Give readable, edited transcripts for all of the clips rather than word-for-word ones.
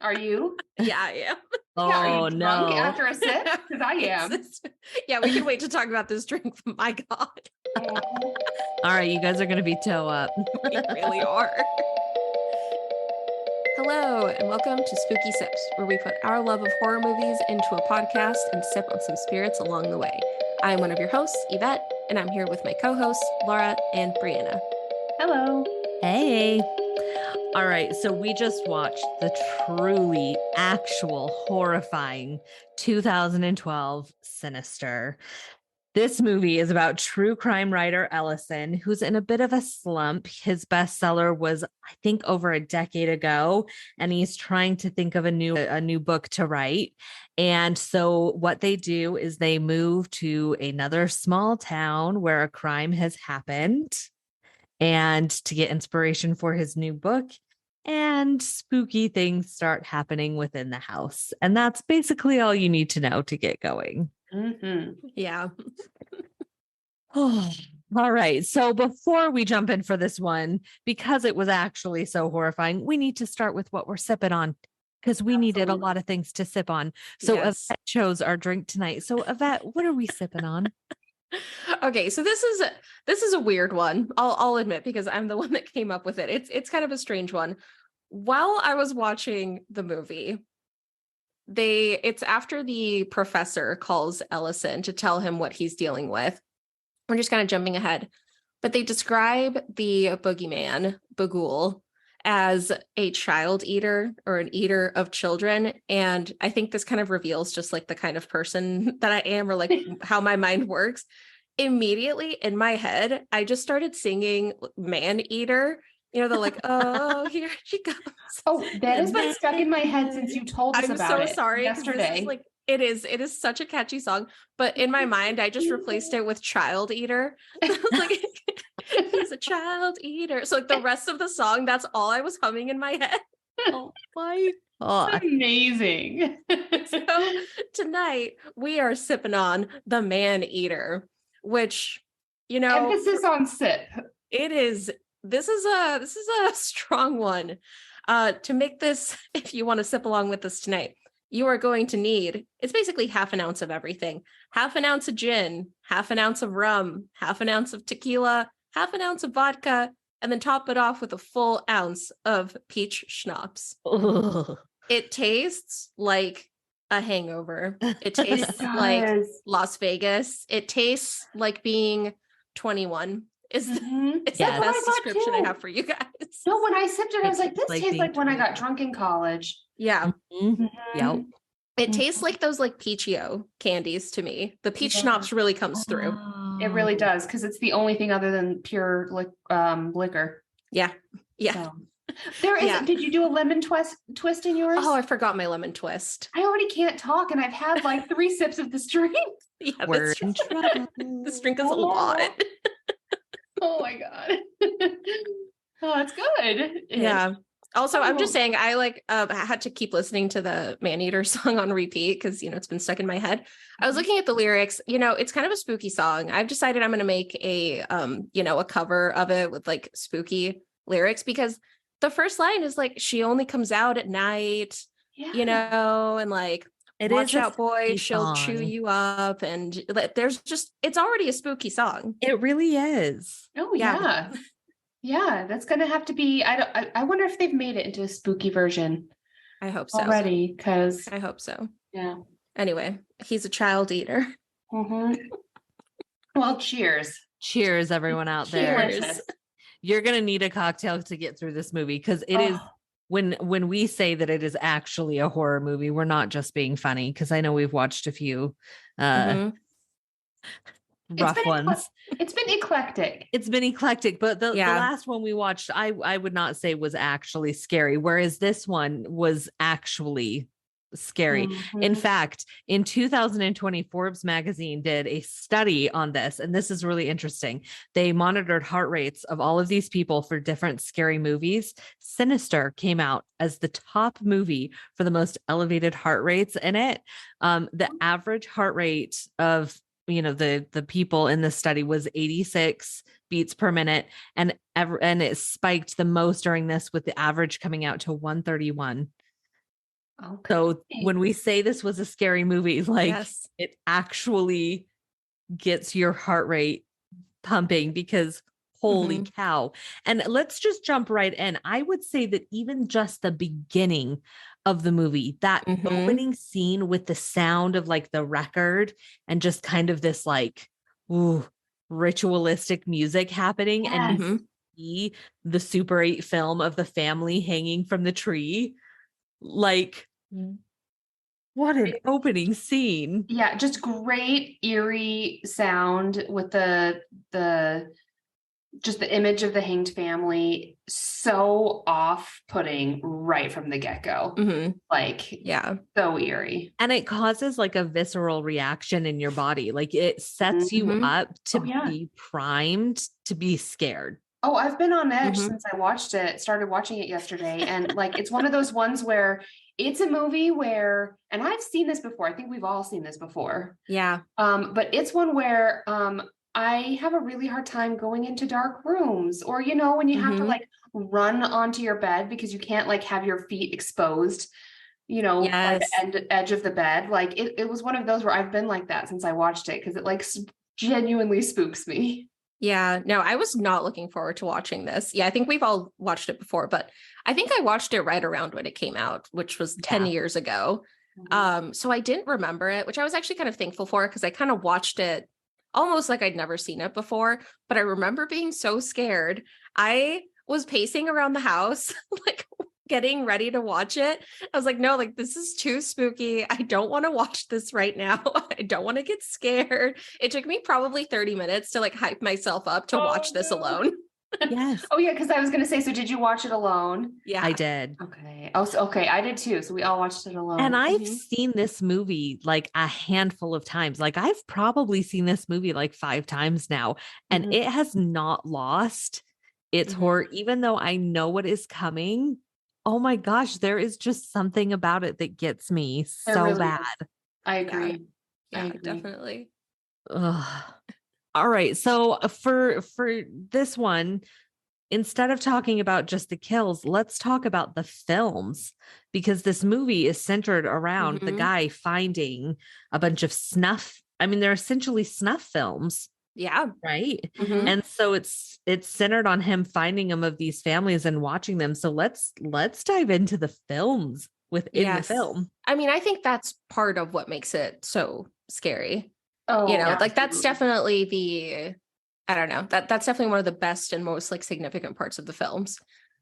Are you? Yeah, I am. Yeah, are Oh, you drunk no. after a sip? Because I am. Yeah, we can wait to talk about this drink. My God. All right, you guys are going to be toe up. We really are. Hello, and welcome to Spooky Sips, where we put our love of horror movies into a podcast and sip on some spirits along the way. I'm one of your hosts, Ivette, and I'm here with my co-hosts, Laura and Brianna. Hello. Hey. All right, so we just watched the truly actual horrifying 2012 Sinister. This movie is about true crime writer Ellison, who's in a bit of a slump. His bestseller was, I think, over a decade ago, and he's trying to think of a new book to write. And so what they do is they move to another small town where a crime has happened, and to get inspiration for his new book. And spooky things start happening within the house. And that's basically all you need to know to get going. Mm-hmm. Yeah. Oh, all right. So before we jump in for this one, because it was actually so horrifying, we need to start with what we're sipping on, because we needed a lot of things to sip on. So Yes. Ivette chose our drink tonight. So Ivette, what are we sipping on? Okay, so this is a weird one. I'll admit, because I'm the one that came up with it. It's kind of a strange one. While I was watching the movie, it's after the professor calls Ellison to tell him what he's dealing with. We're just kind of jumping ahead, but they describe the boogeyman, Bagul, as a child eater or an eater of children. And I think this kind of reveals just like the kind of person that I am, or like how my mind works. Immediately in my head, I just started singing Maneater. You know, the like, oh, here she comes. Oh, that has been stuck in my head since you told us I'm about so it sorry. yesterday. This is like, it is such a catchy song, but in my mind, I just replaced it with child eater. I was like, he's a child eater. So like the rest of the song, that's all I was humming in my head. Oh my God. Amazing. So tonight we are sipping on the Maneater, which, you know, Emphasis on sip. it is. This is a strong one. To make this, if you want to sip along with us tonight, you are going to need, it's basically half an ounce of everything. Half an ounce of gin, half an ounce of rum, half an ounce of tequila, half an ounce of vodka, and then top it off with a full ounce of peach schnapps. Ugh. It tastes like a hangover. It tastes It like does. Las Vegas. It tastes like being 21. It's the Yes. best I thought description I too. have for you guys. No, when I sipped it, I was like, this Like tastes being like when I got 21. drunk in college. Yeah. Mhm. Yep. It tastes like those like Peachio candies to me. The peach schnapps really comes through. It really does, because it's the only thing other than pure liquor. Yeah. Yeah. So. There is. Yeah. Did you do a lemon twist in yours? Oh, I forgot my lemon twist. I already can't talk, and I've had like 3 sips of this drink. Yeah, We're in trouble. this drink is a lot. Oh my God. Oh, it's good. Yeah. Also, I'm just Oh. saying, I like had to keep listening to the Maneater song on repeat because, you know, it's been stuck in my head. I was looking at the lyrics. You know, it's kind of a spooky song. I've decided I'm going to make a, a cover of it with like spooky lyrics, because the first line is like, she only comes out at night, you know, and like, watch out, boy, she'll chew you up. And there's just, it's already a spooky song. It really is. Oh yeah. Yeah, that's gonna have to be. I wonder if they've made it into a spooky version. I hope so. Already, because I hope so. Yeah. Anyway, he's a child eater. Mm-hmm. Well, cheers. Cheers, everyone out there. Cheers. You're gonna need a cocktail to get through this movie, because it is. When we say that it is actually a horror movie, we're not just being funny, because I know we've watched a few rough ones. It's been eclectic. It's been eclectic, but the last one we watched, I would not say was actually scary, whereas this one was actually scary. Mm-hmm. In fact, in 2020, Forbes magazine did a study on this, and this is really interesting. They monitored heart rates of all of these people for different scary movies. Sinister came out as the top movie for the most elevated heart rates in it. The average heart rate of the people in the study was 86 beats per minute, and it spiked the most during this, with the average coming out to 131. So Okay. when we say this was a scary movie, like Yes. it actually gets your heart rate pumping because holy cow. And let's just jump right in. I would say that even just the beginning of the movie, that opening scene with the sound of like the record and just kind of this like ritualistic music happening, and you see the Super 8 film of the family hanging from the tree. Like, what an opening scene. Yeah, just great eerie sound with the just the image of the hanged family, so off-putting right from the get-go. Like, Yeah. so eerie. And it causes like a visceral reaction in your body. Like it sets you up to be primed to be scared. Oh, I've been on edge since I started watching it yesterday. And like, it's one of those ones where it's a movie where, and I've seen this before. I think we've all seen this before. Yeah. But it's one where, I have a really hard time going into dark rooms, or, you know, when you have to like run onto your bed because you can't like have your feet exposed, you know, by the edge of the bed. Like it was one of those where I've been like that since I watched it, because it like genuinely spooks me. Yeah, no, I was not looking forward to watching this. Yeah, I think we've all watched it before, but I think I watched it right around when it came out, which was 10 years ago. So I didn't remember it, which I was actually kind of thankful for, because I kind of watched it almost like I'd never seen it before. But I remember being so scared. I was pacing around the house, like getting ready to watch it. I was like, no, like this is too spooky. I don't want to watch this right now. I don't want to get scared. It took me probably 30 minutes to like hype myself up to watch this alone. Yes. Oh yeah, because I was gonna say, so did you watch it alone? Yeah, I did. Okay. Oh, so, okay, I did too. So we all watched it alone. And I've seen this movie like a handful of times. Like I've probably seen this movie like 5 times now, and it has not lost its horror, even though I know what is coming. Oh my gosh, there is just something about it that gets me so really bad. is. I agree. Yeah, I agree. definitely. Ugh. All right. So for this one, instead of talking about just the kills, let's talk about the films, because this movie is centered around the guy finding a bunch of snuff. I mean, they're essentially snuff films. Yeah. Right. And so it's centered on him finding them of these families and watching them. So let's dive into the films within the film. I mean, I think that's part of what makes it so scary. Oh, you know, like that's definitely I don't know, that's definitely one of the best and most like significant parts of the films.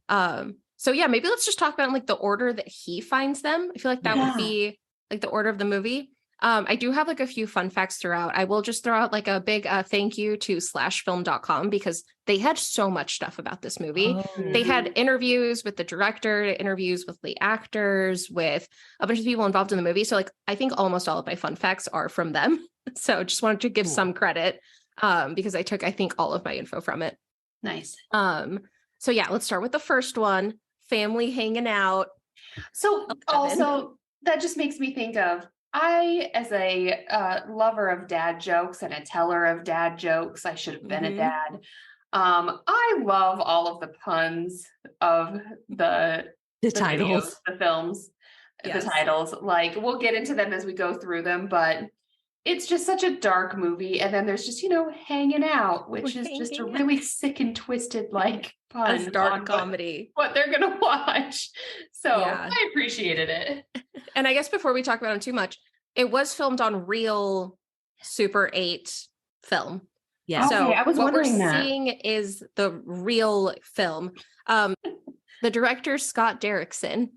So yeah, maybe let's just talk about like the order that he finds them. I feel like that would be like the order of the movie. I do have like a few fun facts throughout. I will just throw out like a big thank you to slashfilm.com, because they had so much stuff about this movie. They had interviews with the director, interviews with the actors, with a bunch of people involved in the movie. So like, I think almost all of my fun facts are from them. So just wanted to give some credit because I took, I think, all of my info from it. Nice. So yeah, let's start with the first one, family hanging out. So also that just makes me think of, I, as a lover of dad jokes and a teller of dad jokes, I should have been a dad. I love all of the puns of the titles, videos, the films, the titles. Like, we'll get into them as we go through them, but it's just such a dark movie. And then there's just, you know, hanging out, which is just a really sick and twisted like pun, dark comedy, what they're gonna watch. So I appreciated it. And I guess before we talk about it too much, it was filmed on real Super 8 film. Yeah. So I was what wondering we're seeing is the real film. The director, Scott Derrickson,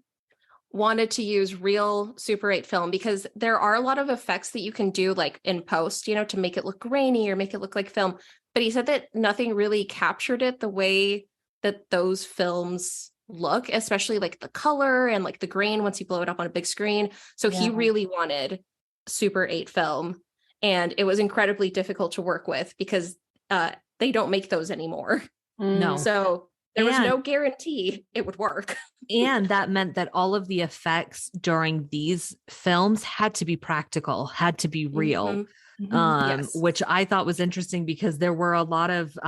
wanted to use real Super 8 film because there are a lot of effects that you can do like in post, you know, to make it look grainy or make it look like film. But he said that nothing really captured it the way that those films look, especially like the color and like the grain once you blow it up on a big screen. So he really wanted Super 8 film, and it was incredibly difficult to work with because they don't make those anymore. No. So there was no guarantee it would work. And that meant that all of the effects during these films had to be practical, had to be real. Yes. which I thought was interesting because there were a lot of,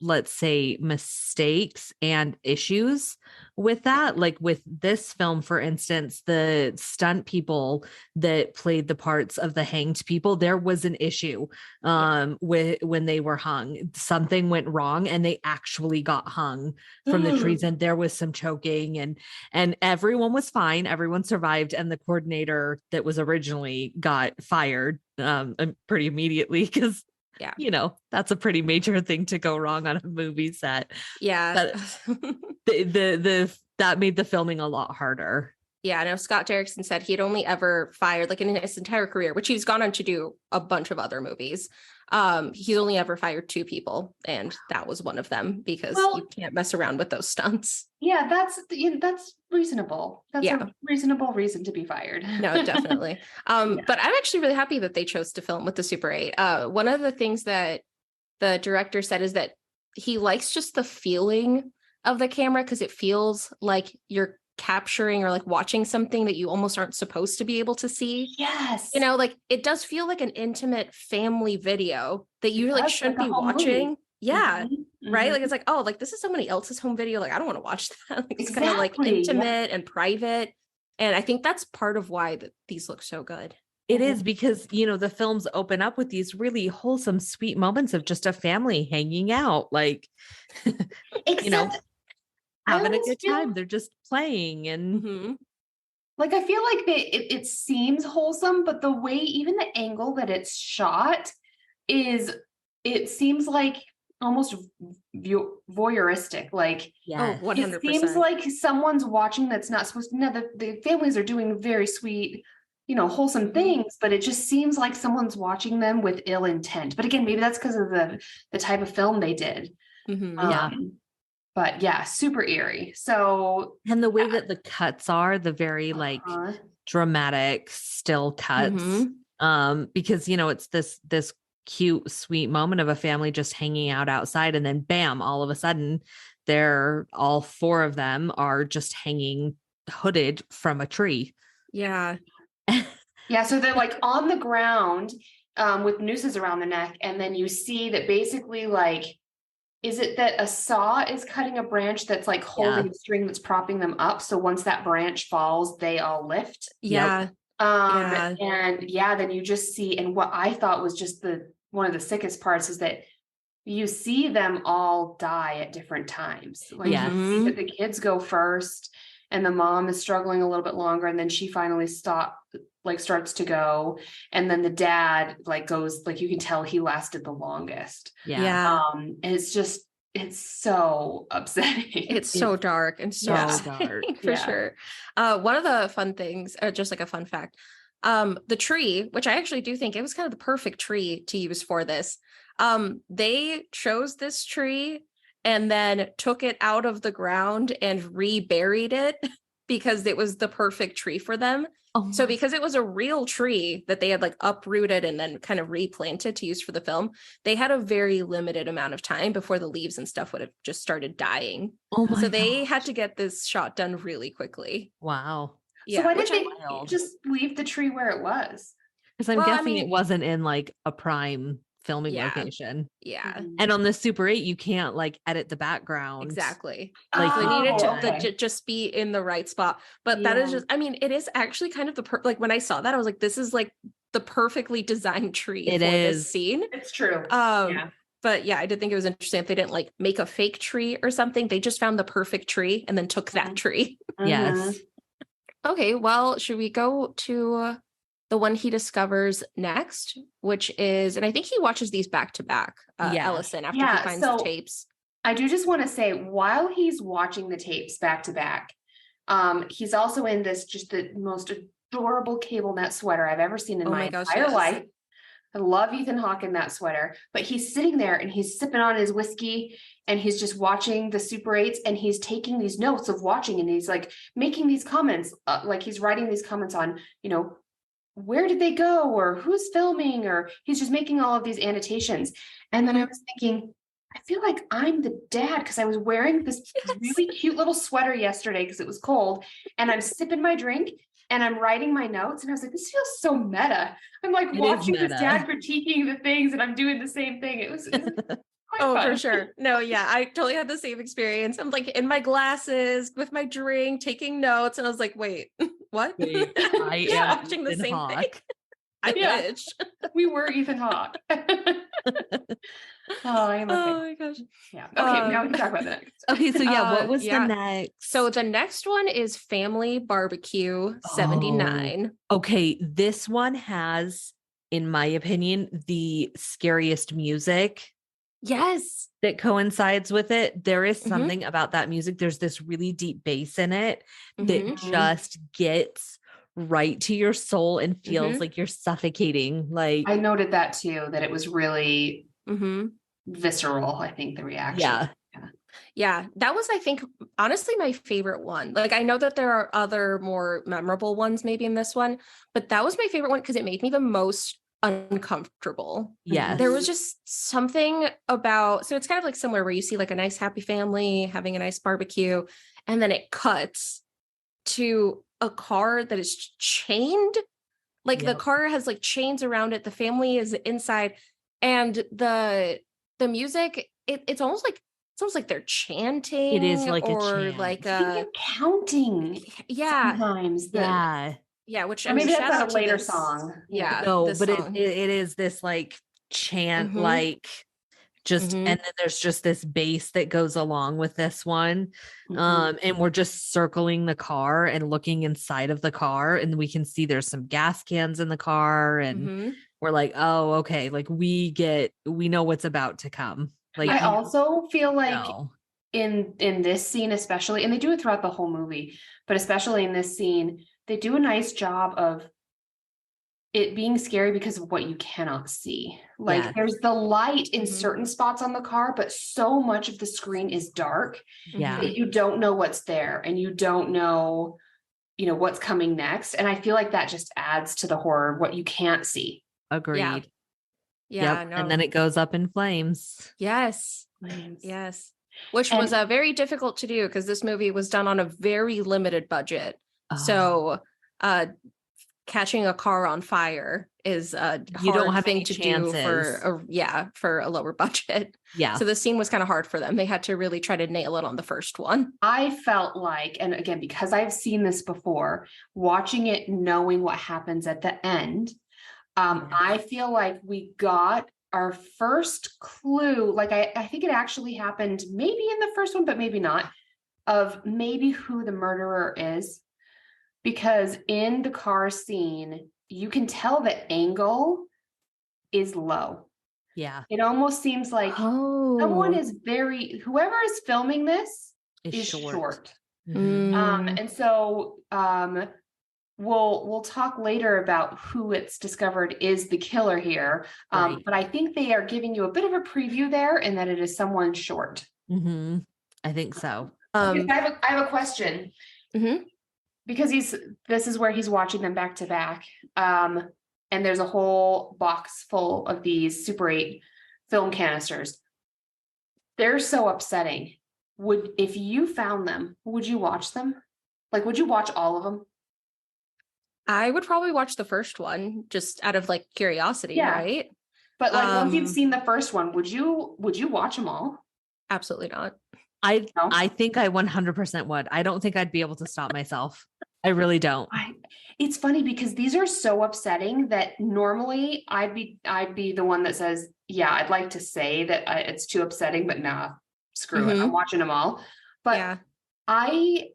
let's say, mistakes and issues with that. Like with this film, for instance, the stunt people that played the parts of the hanged people, there was an issue with when they were hung. Something went wrong and they actually got hung from the trees, and there was some choking, and everyone was fine. Everyone survived, and the coordinator that was originally got fired pretty immediately because that's a pretty major thing to go wrong on a movie set. Yeah. But the that made the filming a lot harder. Yeah, I know Scott Derrickson said he'd only ever fired, like in his entire career, which he's gone on to do a bunch of other movies. He's only ever fired 2 people, and that was one of them because you can't mess around with those stunts. Yeah, that's reasonable. That's a reasonable reason to be fired. No, definitely. But I'm actually really happy that they chose to film with the Super 8. One of the things that the director said is that he likes just the feeling of the camera because it feels like you're capturing or like watching something that you almost aren't supposed to be able to see. Yes. Like it does feel like an intimate family video that you like shouldn't be watching. Movie. Yeah. Right. Like it's like, oh, like this is somebody else's home video. Like I don't want to watch that. Like, it's kind of like intimate and private. And I think that's part of why these look so good. It is because, the films open up with these really wholesome, sweet moments of just a family hanging out, like, having a good time. They're just playing and like, I feel like it seems wholesome, but the way, even the angle that it's shot it seems like almost voyeuristic. Like, 100%. It seems like someone's watching that's not supposed to. No, the families are doing very sweet, wholesome things, but it just seems like someone's watching them with ill intent. But again, maybe that's because of the type of film they did. But yeah, super eerie. So, and the way that the cuts are, the very like dramatic still cuts, because it's this cute, sweet moment of a family just hanging out outside, and then bam, all of a sudden, all 4 of them are just hanging hooded from a tree. Yeah. Yeah, so they're like on the ground with nooses around the neck, and then you see that basically like. Is it that a saw is cutting a branch that's like holding a string that's propping them up? So once that branch falls, they all lift. Yeah. And then you just see, and what I thought was just one of the sickest parts is that you see them all die at different times. Like you see that the kids go first, and the mom is struggling a little bit longer, and then she finally starts to go, and then the dad goes, you can tell he lasted the longest. And it's so upsetting. It's so dark and so dark for sure. One of the fun things, just like a fun fact, the tree, which I actually do think it was kind of the perfect tree to use for this. They chose this tree and then took it out of the ground and reburied it because it was the perfect tree for them. So because it was a real tree that they had uprooted and then kind of replanted to use for the film, they had a very limited amount of time before the leaves and stuff would have just started dying. So they had to get this shot done really quickly. Wow. Yeah, so why did they just leave the tree where it was? Because I'm guessing it wasn't in a prime filming location. Yeah. And on the Super 8, you can't edit the background. Exactly. They needed to just be in the right spot. But that is just, it is actually kind of the when I saw that, I was like, this is the perfectly designed tree for this scene. It's true. But yeah, I did think it was interesting if they didn't make a fake tree or something. They just found the perfect tree and then took that tree. Yes. Okay, well, should we go to the one he discovers next, which is, and I think he watches these back to back, Ellison, after he finds the tapes. I do just want to say, while he's watching the tapes back to back, he's also in just the most adorable cable net sweater I've ever seen in my entire life. I love Ethan Hawke in that sweater, but he's sitting there and he's sipping on his whiskey and he's just watching the Super 8s and he's taking these notes of watching, and he's making these comments, he's writing these comments on, where did they go, or who's filming, or he's just making all of these annotations. And then I was thinking, I feel like I'm the dad, because I was wearing this really cute little sweater yesterday because it was cold, and I'm sipping my drink and I'm writing my notes, and I was like, this feels so meta. I'm like It is watching this meta. dad critiquing the things, and I'm doing the same thing. It was quite Oh, fun. for sure. No, yeah, I totally had the same experience. I'm like in my glasses with my drink, taking notes, and I was like, wait, what? Wait, I Just am watching the Ethan same Hawke. thing. I Yeah. wish. We were Ethan Hawke. Oh, I am okay. Oh my gosh. Yeah. Okay, now we can talk about the next. Okay, so yeah, what was yeah. the next? So the next one is Family Barbecue 79. Okay, this one has, in my opinion, the scariest music Yes. that coincides with it. There is Mhm. something about that music. There's this really deep bass in it that Mhm. just gets right to your soul and feels Mhm. like you're suffocating. Like, I noted that too, that it was really Mhm. visceral, I think, the reaction. yeah, Yeah, that was, I think, honestly, my favorite one. Like, I know that there are other more memorable ones maybe in this one, but that was my favorite one because it made me the most uncomfortable. yes. There was just something about, so it's kind of like similar where you see like a nice happy family having a nice barbecue, and then it cuts to a car that is chained. Like the Yep. car has like chains around it. The family is inside, and the music, it's almost like they're chanting. It is like a or chant. like I think they're counting yeah, sometimes. Yeah. which Or I mean, maybe shout that's out a to later this. song. Yeah, No, this but song. it is this like chant, Mhm. like just, Mhm. and then there's just this bass that goes along with this one. Mhm. And we're just circling the car and looking inside of the car, and we can see there's some gas cans in the car, and Mhm. we're like, oh, okay, like we know what's about to come. Like, I also feel like no. in this scene especially, and they do it throughout the whole movie, but especially in this scene, they do a nice job of it being scary because of what you cannot see. Like Yes. there's the light in Mhm. certain spots on the car, but so much of the screen is dark Yeah. that you don't know what's there, and you don't know, what's coming next. And I feel like that just adds to the horror, what you can't see. Agreed. Yeah, Yep. no. And then it goes up in flames. Yes. Yes. Which And was very difficult to do because this movie was done on a very limited budget. Oh. So catching a car on fire is a You don't hard have thing any to chances. do for a lower budget. Yeah. So the scene was kind of hard for them. They had to really try to nail it on the first one. I felt like, and again, because I've seen this before, watching it, knowing what happens at the end, I feel like we got our first clue. Like I think it actually happened maybe in the first one, but maybe not, of maybe who the murderer is. Because in the car scene, you can tell the angle is low. Yeah. It almost seems like someone is whoever is filming this is short. Mhm. And so we'll talk later about who it's discovered is the killer here. Right. But I think they are giving you a bit of a preview there, and that it is someone short. Mm-hmm. I think so. I have a question. Mhm. Because this is where he's watching them back to back. And there's a whole box full of these Super 8 film canisters. They're so upsetting. If you found them, would you watch them? Like, would you watch all of them? I would probably watch the first one just out of like curiosity, Yeah. right? But like once you've seen the first one, would you watch them all? Absolutely not. I think I 100% would. I don't think I'd be able to stop myself. I really don't. It's funny because these are so upsetting that normally I'd be the one that says, yeah, I'd like to say that it's too upsetting, but nah, screw it. I'm watching them all. But yeah. I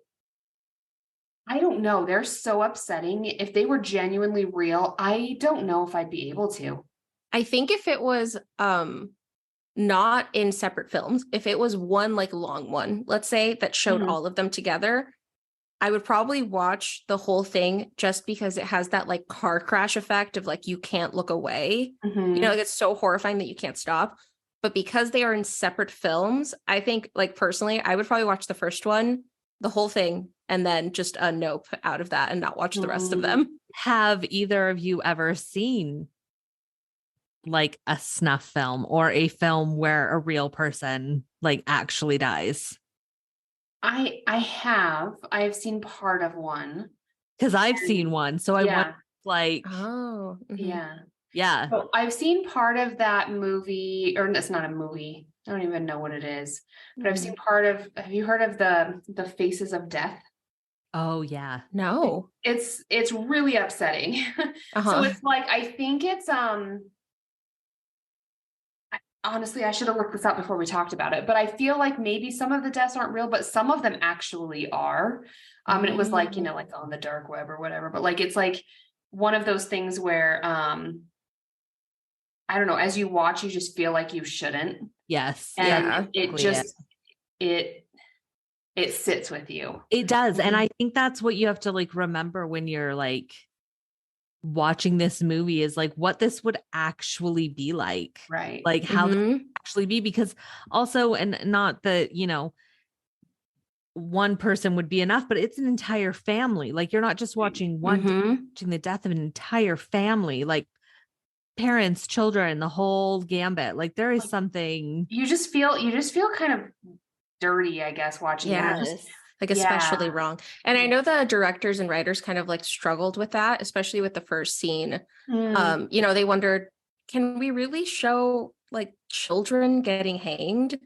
don't know. They're so upsetting. If they were genuinely real, I don't know if I'd be able to. I think if it was not in separate films, if it was one like long one, let's say, that showed all of them together, I would probably watch the whole thing just because it has that like car crash effect of like you can't look away. Like it's so horrifying that you can't stop. But because they are in separate films, I think like personally, I would probably watch the first one, the whole thing, and then just a nope out of that and not watch the rest of them. Have either of you ever seen like a snuff film or a film where a real person like actually dies? I've seen part of one. Because I've seen one. So I wonder, like, oh, yeah. Yeah. So I've seen part of that movie, or it's not a movie. I don't even know what it is, but I've seen part of, have you heard of the Faces of Death? Oh yeah. No. It's really upsetting. So it's like, I think it's, honestly, I should have looked this up before we talked about it, but I feel like maybe some of the deaths aren't real, but some of them actually are. And it was like, you know, like on the dark web or whatever, but like, it's like one of those things where, I don't know, as you watch, you just feel like you shouldn't. Yes. And it just, it sits with you. It does. And I think that's what you have to like remember when you're like watching this movie is like what this would actually be like. Right. Like how this would actually be, because also, and not that, you know, one person would be enough, but it's an entire family. Like you're not just watching watching the death of an entire family, like parents, children, the whole gambit. Like there is something you just feel kind of dirty, I guess, watching it. Like especially wrong. And I know the directors and writers kind of like struggled with that, especially with the first scene. You know, they wondered, can we really show like children getting hanged?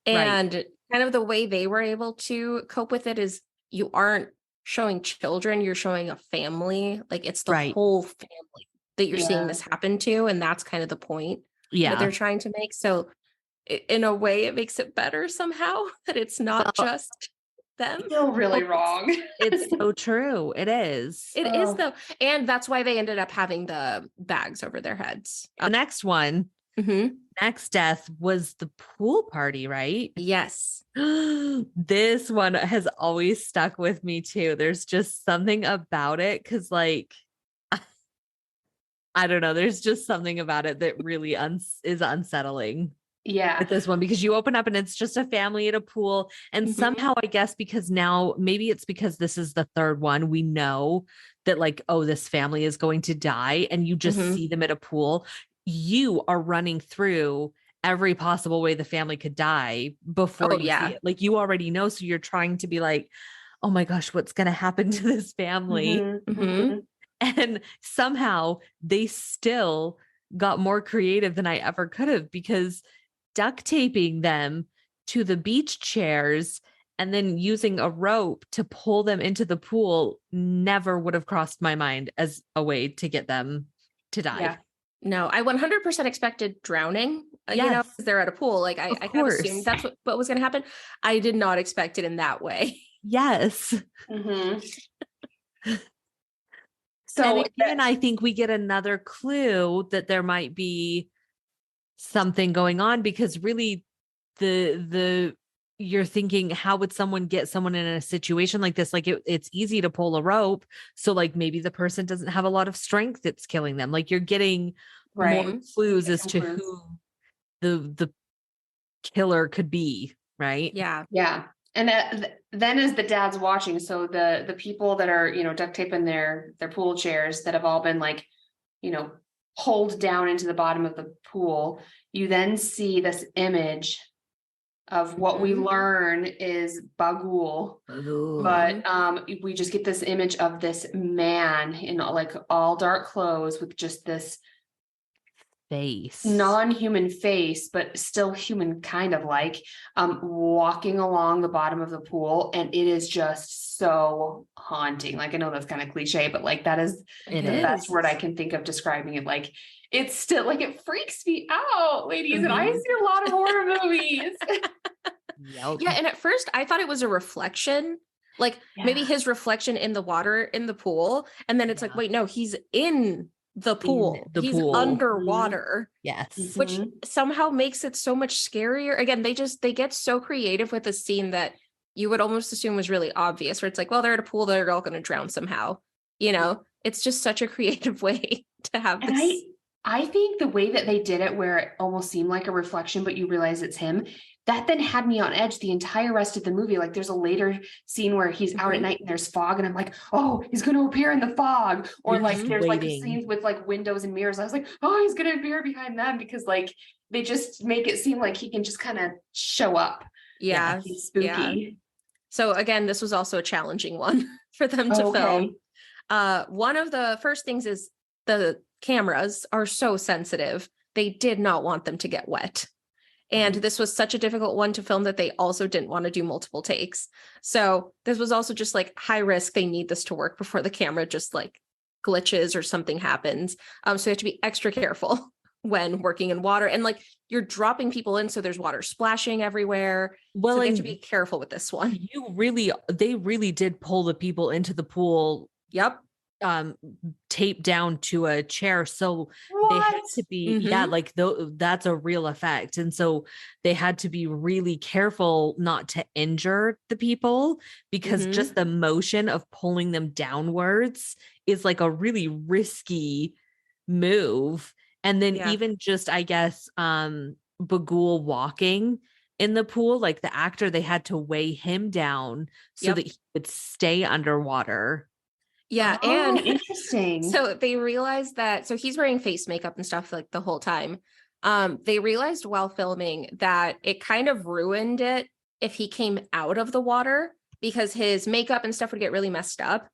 And kind of the way they were able to cope with it is you aren't showing children, you're showing a family. Like it's the whole family that you're seeing this happen to. And that's kind of the point that they're trying to make. So in a way, it makes it better somehow that it's not just them. Still really wrong. It's so true. It is. It is though. And that's why they ended up having the bags over their heads. The next one, next death was the pool party, right? Yes. This one has always stuck with me too. There's just something about it. Cause like, I don't know. There's just something about it that really is unsettling. Yeah. With this one, because you open up and it's just a family at a pool. And somehow, I guess, because now maybe it's because this is the third one, we know that like, oh, this family is going to die. And you just see them at a pool. You are running through every possible way the family could die before you see it. Like you already know. So you're trying to be like, oh my gosh, what's going to happen to this family? And somehow they still got more creative than I ever could have, because duct taping them to the beach chairs and then using a rope to pull them into the pool never would have crossed my mind as a way to get them to die. Yeah. No, I 100% expected drowning, you know, because they're at a pool. Like I kind of assumed that's what was going to happen. I did not expect it in that way. Yes. So again, I think we get another clue that there might be something going on, because really you're thinking, how would someone get someone in a situation like this? Like it's easy to pull a rope. So like maybe the person doesn't have a lot of strength that's killing them. Like you're getting more clues as to who the killer could be. Right. Yeah. Yeah. And then as the dad's watching, so the people that are, you know, duct taping their pool chairs that have all been like, you know, pulled down into the bottom of the pool, you then see this image of what we learn is Bagul. But we just get this image of this man in like all dark clothes with just this face, non-human face, but still human kind of like, walking along the bottom of the pool. And it is just so haunting. Like, I know that's kind of cliche, but like that is the best word I can think of describing it. Like it's still like, it freaks me out, ladies. And I see a lot of horror movies. Yeah. And at first I thought it was a reflection, like maybe his reflection in the water in the pool. And then it's like, wait, no, he's in the pool. He's underwater. Yes. Which somehow makes it so much scarier. Again, they get so creative with a scene that you would almost assume was really obvious, where it's like, well, they're at a pool, they're all going to drown somehow. You know, it's just such a creative way to have this. And I think the way that they did it, where it almost seemed like a reflection, but you realize it's him, that then had me on edge the entire rest of the movie. Like there's a later scene where he's out at night and there's fog, and I'm like, oh, he's going to appear in the fog. Or like there's like scenes with like windows and mirrors. I was like, oh, he's going to appear behind them, because like they just make it seem like he can just kind of show up. Yeah. He's spooky. Yeah. So again, this was also a challenging one for them to film. One of the first things is the cameras are so sensitive. They did not want them to get wet. And this was such a difficult one to film that they also didn't want to do multiple takes. So this was also just like high risk. They need this to work before the camera just like glitches or something happens. So you have to be extra careful when working in water, and like you're dropping people in, so there's water splashing everywhere. Well, so you have to be careful with this one. They really did pull the people into the pool. Yep. Taped down to a chair, so they had to be like that's a real effect, and so they had to be really careful not to injure the people, because just the motion of pulling them downwards is like a really risky move. And then even just, I guess, Bagul walking in the pool, like the actor, they had to weigh him down so that he would stay underwater. Yeah. Oh, and interesting. So they realized that, so he's wearing face makeup and stuff like the whole time. They realized while filming that it kind of ruined it if he came out of the water, because his makeup and stuff would get really messed up.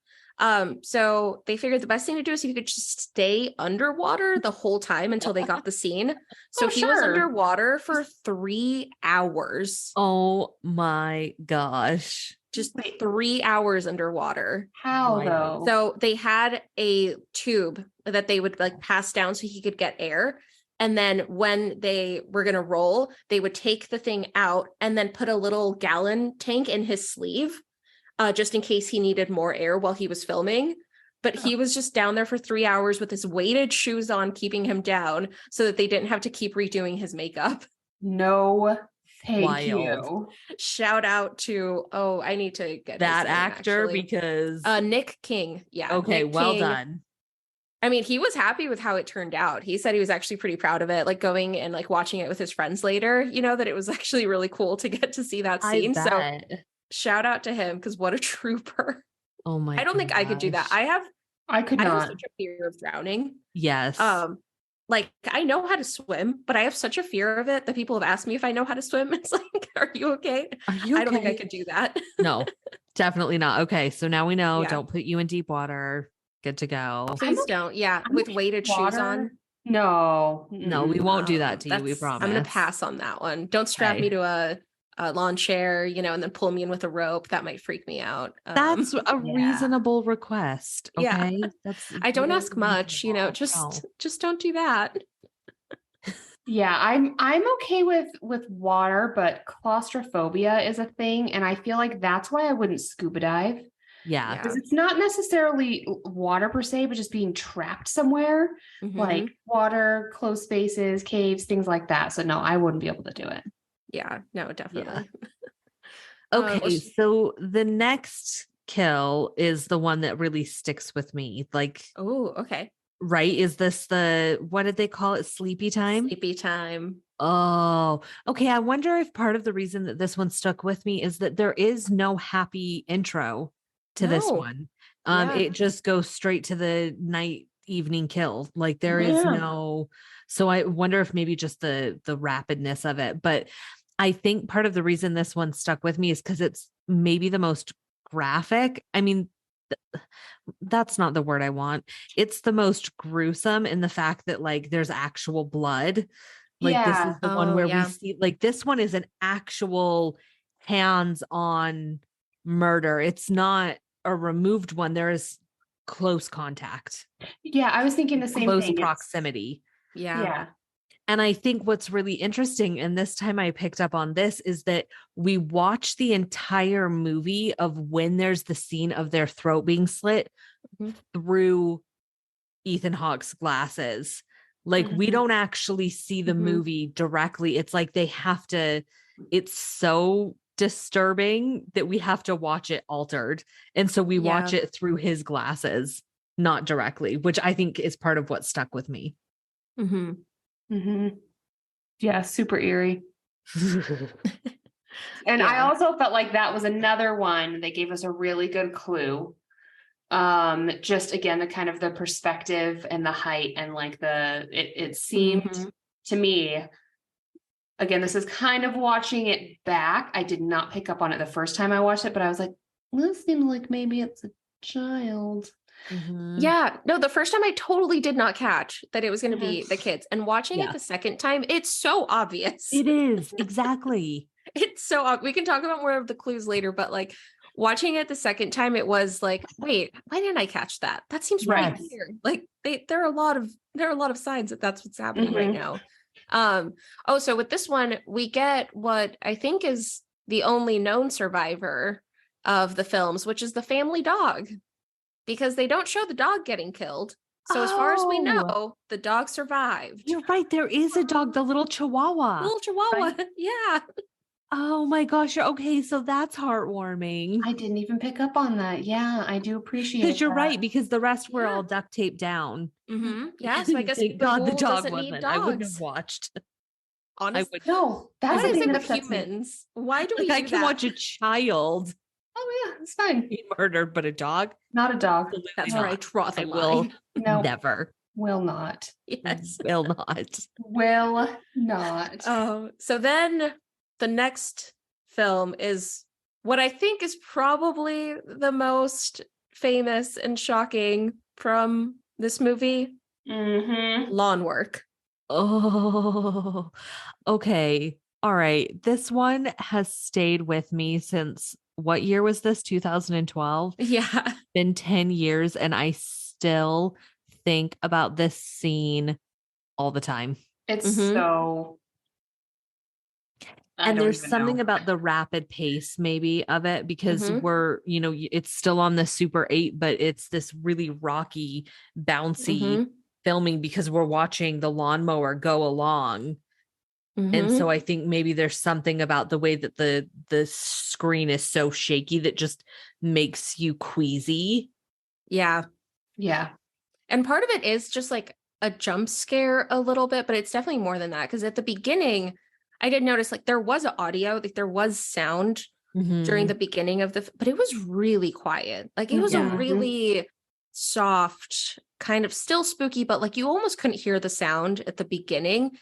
So they figured the best thing to do is he could just stay underwater the whole time until they got the scene. So he was underwater for 3 hours. Oh my gosh. Just 3 hours underwater. How though? So they had a tube that they would like pass down so he could get air. And then when they were going to roll, they would take the thing out and then put a little gallon tank in his sleeve, just in case he needed more air while he was filming. But he was just down there for 3 hours with his weighted shoes on, keeping him down so that they didn't have to keep redoing his makeup. No, thank you. Shout out to, I need to get that his name, actor, actually. because Nick King. Yeah. Okay, Nick well King. done. I mean, he was happy with how it turned out. He said he was actually pretty proud of it, like going and like watching it with his friends later, you know, that it was actually really cool to get to see that scene. So shout out to him, because what a trooper. Oh my I don't think I could do that. I could not. I have such a fear of drowning. Yes. Like I know how to swim, but I have such a fear of it that people have asked me if I know how to swim. It's like, are you okay? Are you okay? I don't think I could do that. No, definitely not. Okay, so now we know. Don't put you in deep water. Good to go. Please don't. Yeah, with weighted shoes on. No, we won't do that to you. We promise. I'm gonna pass on that one. Don't strap me to a lawn chair, you know, and then pull me in with a rope. That might freak me out. That's a reasonable request. Okay, I don't ask much, you know. Just don't do that. Yeah, I'm okay with water, but claustrophobia is a thing, and I feel like that's why I wouldn't scuba dive. Yeah, because it's not necessarily water per se, but just being trapped somewhere, like water, closed spaces, caves, things like that. So no, I wouldn't be able to do it. Yeah, no, definitely. Yeah. Okay, so the next kill is the one that really sticks with me. Like, okay. Right? Is this what did they call it? Sleepy time? Sleepy time. Oh, okay. I wonder if part of the reason that this one stuck with me is that there is no happy intro to this one. It just goes straight to the night evening kill. Like there is no, so I wonder if maybe just the rapidness of it. But I think part of the reason this one stuck with me is because it's maybe the most graphic. I mean, that's not the word I want. It's the most gruesome in the fact that like there's actual blood. Like this is the one where we see, like, this one is an actual hands-on murder. It's not a removed one. There is close contact. Yeah, I was thinking the same close thing. Proximity. Yeah. And I think what's really interesting, and this time I picked up on this, is that we watch the entire movie of when there's the scene of their throat being slit through Ethan Hawke's glasses. Like we don't actually see the movie directly. It's like they have to, it's so disturbing that we have to watch it altered. And so we watch it through his glasses, not directly, which I think is part of what stuck with me. Yeah, super eerie. And I also felt like that was another one that gave us a really good clue. Just again, the kind of the perspective and the height and like it seemed to me, again, this is kind of watching it back. I did not pick up on it the first time I watched it, but I was like, this seems like maybe it's a child. Mhm. Yeah, no, the first time I totally did not catch that it was going to be Mhm. the kids. And watching it Yeah. the second time, it's so obvious. It is, exactly. It's so we can talk about more of the clues later, but like watching it the second time, it was like, wait, why didn't I catch that? That seems really Yes. weird. Like there are a lot of signs that that's what's happening right Mhm. now. So with this one, we get what I think is the only known survivor of the films, which is the family dog, because they don't show the dog getting killed. So as far as we Oh, know, the dog survived. you're right. There is a dog, the little Chihuahua. Little Chihuahua. Right? Yeah. Oh my gosh. Okay, so that's heartwarming. I didn't even pick up on that. Yeah, I do appreciate Because you're that. right, because the rest were Yeah. all duct taped down. Yeah. So I guess Thank the God the rule dog doesn't need wasn't. I wouldn't have dogs. watched. I Honestly, would. No, that's what the is thing it that with upsets me. humans? Why do we Like I do can that? watch a child Oh yeah, it's fine. be murdered, but a dog? Not a dog. Absolutely That's not. where I draw the I line. will No, never. will not. Yes. Will not. Will not. So then the next film is what I think is probably the most famous and shocking from this movie, Mm-hmm. Lawn Work. Oh, okay. All right. This one has stayed with me since what year was this? 2012. Yeah. Been 10 years, and I still think about this scene all the time. It's Mhm. so. I And don't there's even something know. about the rapid pace, maybe, of it because Mhm. it's still on the Super 8, but it's this really rocky, bouncy Mhm. filming because we're watching the lawnmower go along. And Mhm. so I think maybe there's something about the way that the screen is so shaky that just makes you queasy. Yeah. Yeah. And part of it is just like a jump scare a little bit, but it's definitely more than that. Because at the beginning, I did notice like there was audio, like there was sound during Mhm. the beginning of but it was really quiet. Like it was a Yeah. really soft, kind of still spooky, but like you almost couldn't hear the sound at the beginning.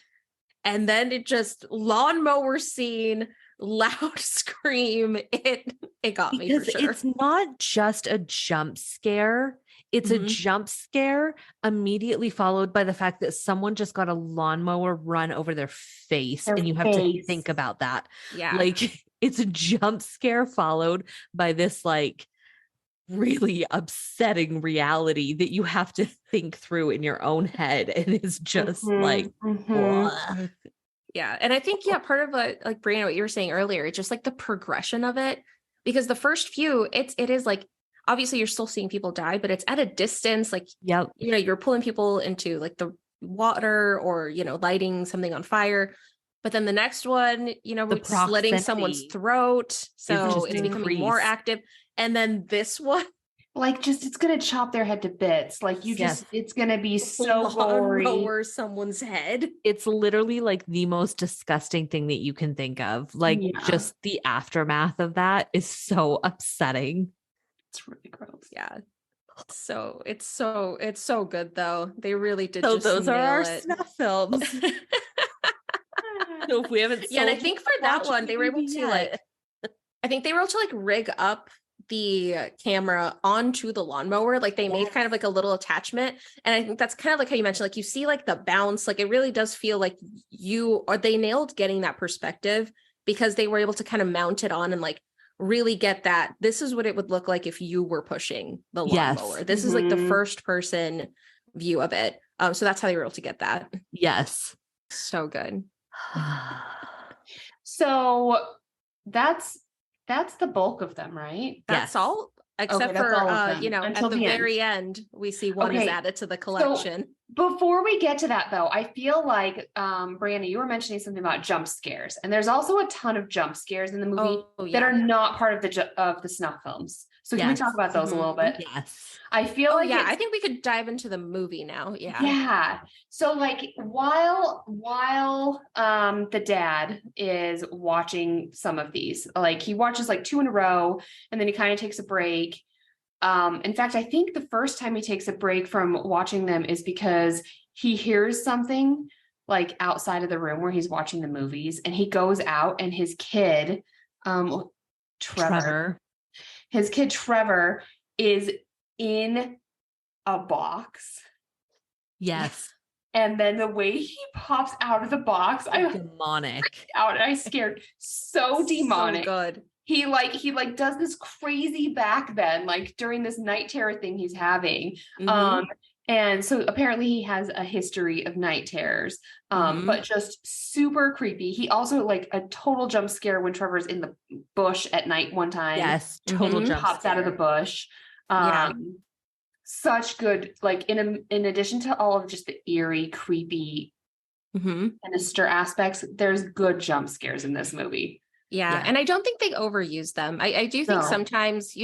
And then it just lawnmower scene, loud scream. It got me for Because sure. it's not just a jump scare. It's a Mhm. jump scare immediately followed by the fact that someone just got a lawnmower run over their face, Their and you have to face. think about that. Yeah. Like it's a jump scare followed by this like really upsetting reality that you have to think through in your own head, and it's just like ugh. Yeah. And I think, yeah, part of like Brianna, what you were saying earlier, it's just like the progression of it. Because the first few, it is like obviously you're still seeing people die, but it's at a distance. Like, Yep. you're pulling people into like the water or, lighting something on fire. But then the next one, The we're slitting someone's proximity throat. So just it's becoming more increased. active. And then this one, Like it's gonna chop their head to bits. Like Yes. it's gonna be so gory. lawnmower someone's head. It's literally like the most disgusting thing that you can think of. Like Yeah. just the aftermath of that is so upsetting. It's really gross. Yeah. So it's so good though. They really did So just those are nail our it. snuff films. So if we haven't Yeah, and I sold you think for on that watching one, the they were able movie to yet. I think they were able to like rig up the camera onto the lawnmower. Like they made kind of like a little attachment. And I think that's kind of like how you mentioned, like you see like the bounce, like it really does feel like they nailed getting that perspective because they were able to kind of mount it on and like really get that. This is what it would look like if you were pushing the Yes. lawnmower. This is like the first person view of it. So that's how they were able to get that. Yes. So good. So that's the bulk of them, right? That's Yes. all, except Okay, that's for all of them, at until the the end. very end, we see one is Okay, added to the collection. Before we get to that though, I feel like Brianna, you were mentioning something about jump scares, and there's also a ton of jump scares in the movie that are not part of the snuff films. So can we Yes. talk about those a little bit? Yes. I feel like I think we could dive into the movie now. Yeah. So like while the dad is watching some of these, like he watches like 2 in a row and then he kind of takes a break. In fact, I think the first time he takes a break from watching them is because he hears something like outside of the room where he's watching the movies, and he goes out and his kid, Trevor, his kid Trevor is in a box. Yes. And then the way he pops out of the box, I Demonic. out and I scared. So demonic. So good. He does this crazy back bend, like during this night terror thing he's having. And so apparently he has a history of night terrors, but just super creepy. He also like a total jump scare when Trevor's in the bush at night one time. Yes, total jump pops scare. out of the bush. Yeah. Such good, in addition to all of just the eerie, creepy, sinister aspects, there's good jump scares in this movie. Yeah. And I don't think they overuse them. I do think sometimes,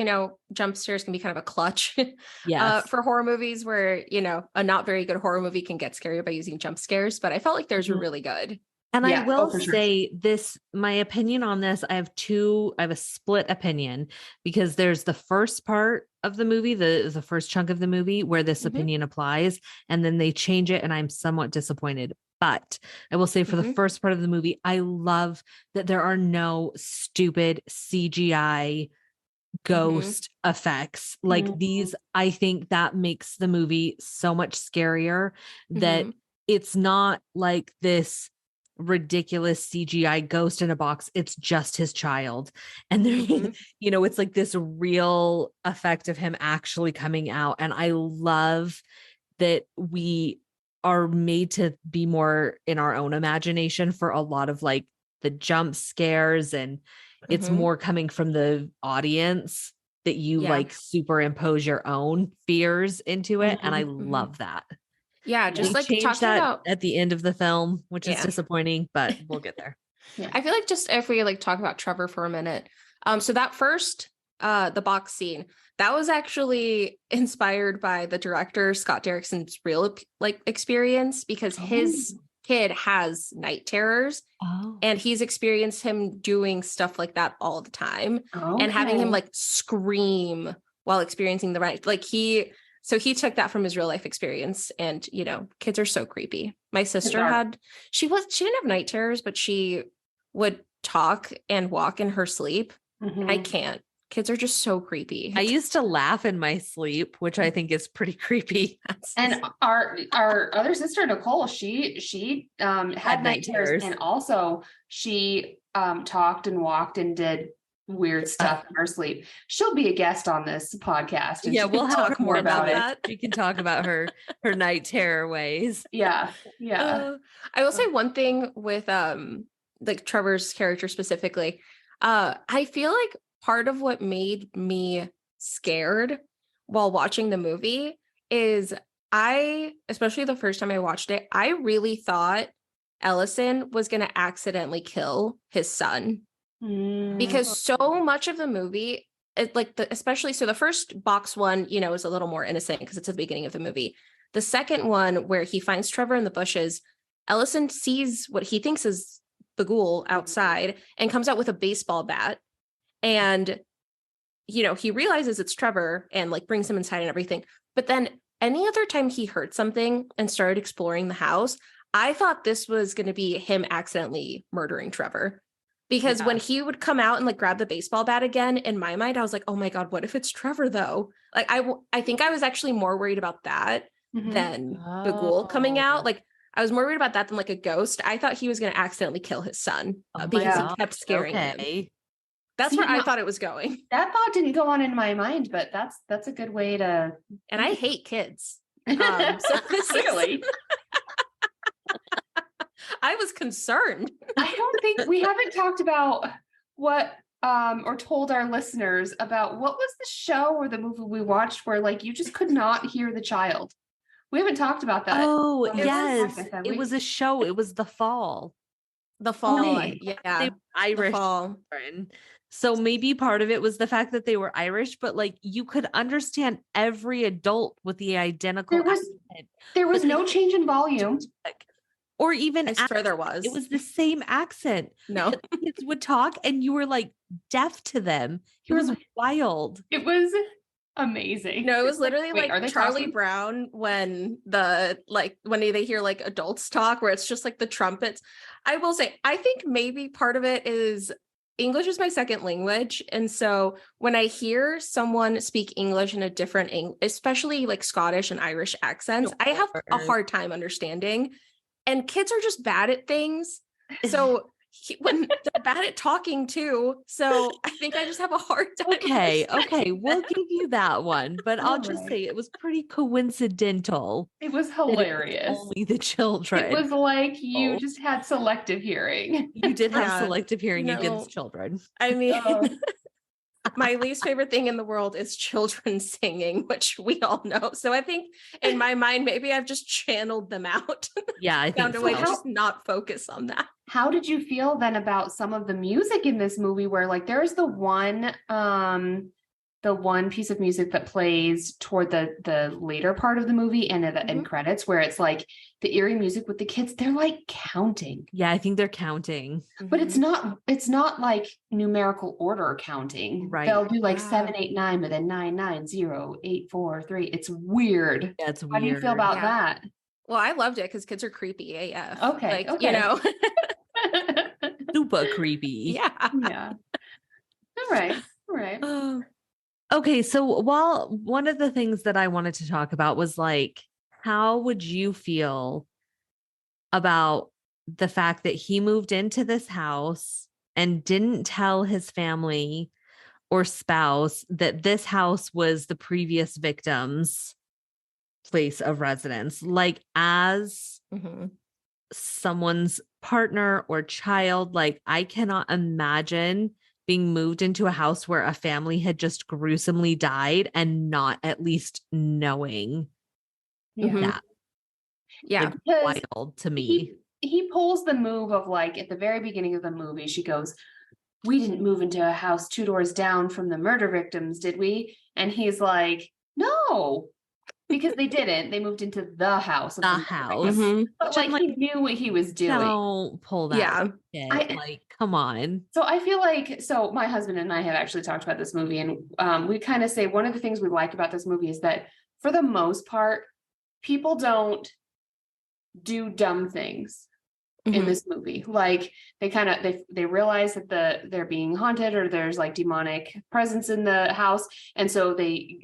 jump scares can be kind of a clutch for horror movies where, a not very good horror movie can get scary by using jump scares. But I felt like theirs were really good. And I will say this, my opinion on this, I have a split opinion, because there's the first part of the movie, the first chunk of the movie where this opinion applies, and then they change it and I'm somewhat disappointed. But I will say for the first part of the movie, I love that there are no stupid CGI ghost effects like these. I think that makes the movie so much scarier, that it's not like this ridiculous CGI ghost in a box. It's just his child. And then, it's like this real effect of him actually coming out. And I love that we are made to be more in our own imagination for a lot of like the jump scares, and it's more coming from the audience that you like superimpose your own fears into it. And I love that. Yeah, just they like changed talking that about at the end of the film, which is disappointing, but we'll get there. I feel like just if we like talk about Trevor for a minute. So that first the box scene, that was actually inspired by the director Scott Derrickson's real like experience, because his kid has night terrors and he's experienced him doing stuff like that all the time and having him like scream while experiencing the right, like he took that from his real life experience. And kids are so creepy. My sister she didn't have night terrors, but she would talk and walk in her sleep. I can't. Kids are just so creepy. I used to laugh in my sleep, which I think is pretty creepy. And our other sister Nicole, she had night terrors, and also she talked and walked and did weird stuff in her sleep. She'll be a guest on this podcast. And we'll talk more about that. We can talk about her night terror ways. Yeah. I will say one thing with like Trevor's character specifically. I feel like part of what made me scared while watching the movie is especially the first time I watched it, I really thought Ellison was going to accidentally kill his son. Because so much of the movie, especially the first box one, is a little more innocent because it's at the beginning of the movie. The second one, where he finds Trevor in the bushes, Ellison sees what he thinks is the ghoul outside and comes out with a baseball bat. And, he realizes it's Trevor and like brings him inside and everything. But then any other time he heard something and started exploring the house, I thought this was going to be him accidentally murdering Trevor. Because when he would come out and like grab the baseball bat again, in my mind, I was like, oh my God, what if it's Trevor though? Like, I think I was actually more worried about that than the ghoul coming out. Like, I was more worried about that than like a ghost. I thought he was going to accidentally kill his son because he kept scaring him. That's where I thought it was going. That thought didn't go on in my mind, but that's a good way to. And I hate kids. So this Clearly. I was concerned. I don't think we haven't talked about what or told our listeners about what was the show or the movie we watched where like you just could not hear the child. We haven't talked about that. Oh, yes. It was a show. It was The Fall. The Fall. Yeah. They were Irish. The Fall. So maybe part of it was the fact that they were Irish, but like you could understand every adult with the identical accent. There was no change in volume. Or even I swear there was. It was the same accent. No. The kids would talk and you were like deaf to them. It was wild. It was amazing. No, it was literally like Charlie Brown when they hear like adults talk, where it's just like the trumpets. I will say, I think maybe part of it is English is my second language. And so when I hear someone speak English in a different, especially like Scottish and Irish accents, I have a hard time understanding. And kids are just bad at things. So when they're bad at talking too. So I think I just have a hard time. Okay, we'll give you that one. But I'll just right. say it was pretty coincidental. It was that it was hilarious. only the children. It was like you just had selective hearing. You did have Yeah. selective hearing No. against children. I mean, Oh. my least favorite thing in the world is children singing, which we all know. So I think in my mind, maybe I've just channeled them out. Yeah, I Found think a way so. to just not focus on that. How did you feel then about some of the music in this movie where like there's the one piece of music that plays toward the later part of the movie and the end credits where it's like the eerie music with the kids, they're like counting. Yeah, I think they're counting. But it's not like numerical order counting. Right. They'll do like 7, 8, 9, but then 9, 9, 0, 8, 4, 3. It's weird. Yeah, it's weird. How do you feel about that? Well, I loved it because kids are creepy AF. Okay, Like, you know. Super creepy. Yeah. Yeah. All right. Okay, so while one of the things that I wanted to talk about was like, how would you feel about the fact that he moved into this house and didn't tell his family or spouse that this house was the previous victim's place of residence? Like, as someone's partner or child, like, I cannot imagine being moved into a house where a family had just gruesomely died and not at least knowing that. Yeah. Like, wild to me. He pulls the move of like at the very beginning of the movie, she goes, "We didn't move into a house 2 doors down from the murder victims, did we?" And he's like, "No, because they didn't. They moved into the house. The house. But like he knew what he was doing. Don't pull that. Yeah. Like, come on. So I feel like, so my husband and I have actually talked about this movie, and we kind of say one of the things we like about this movie is that for the most part, people don't do dumb things in this movie. Like they realize that they're being haunted or there's like demonic presence in the house, and so they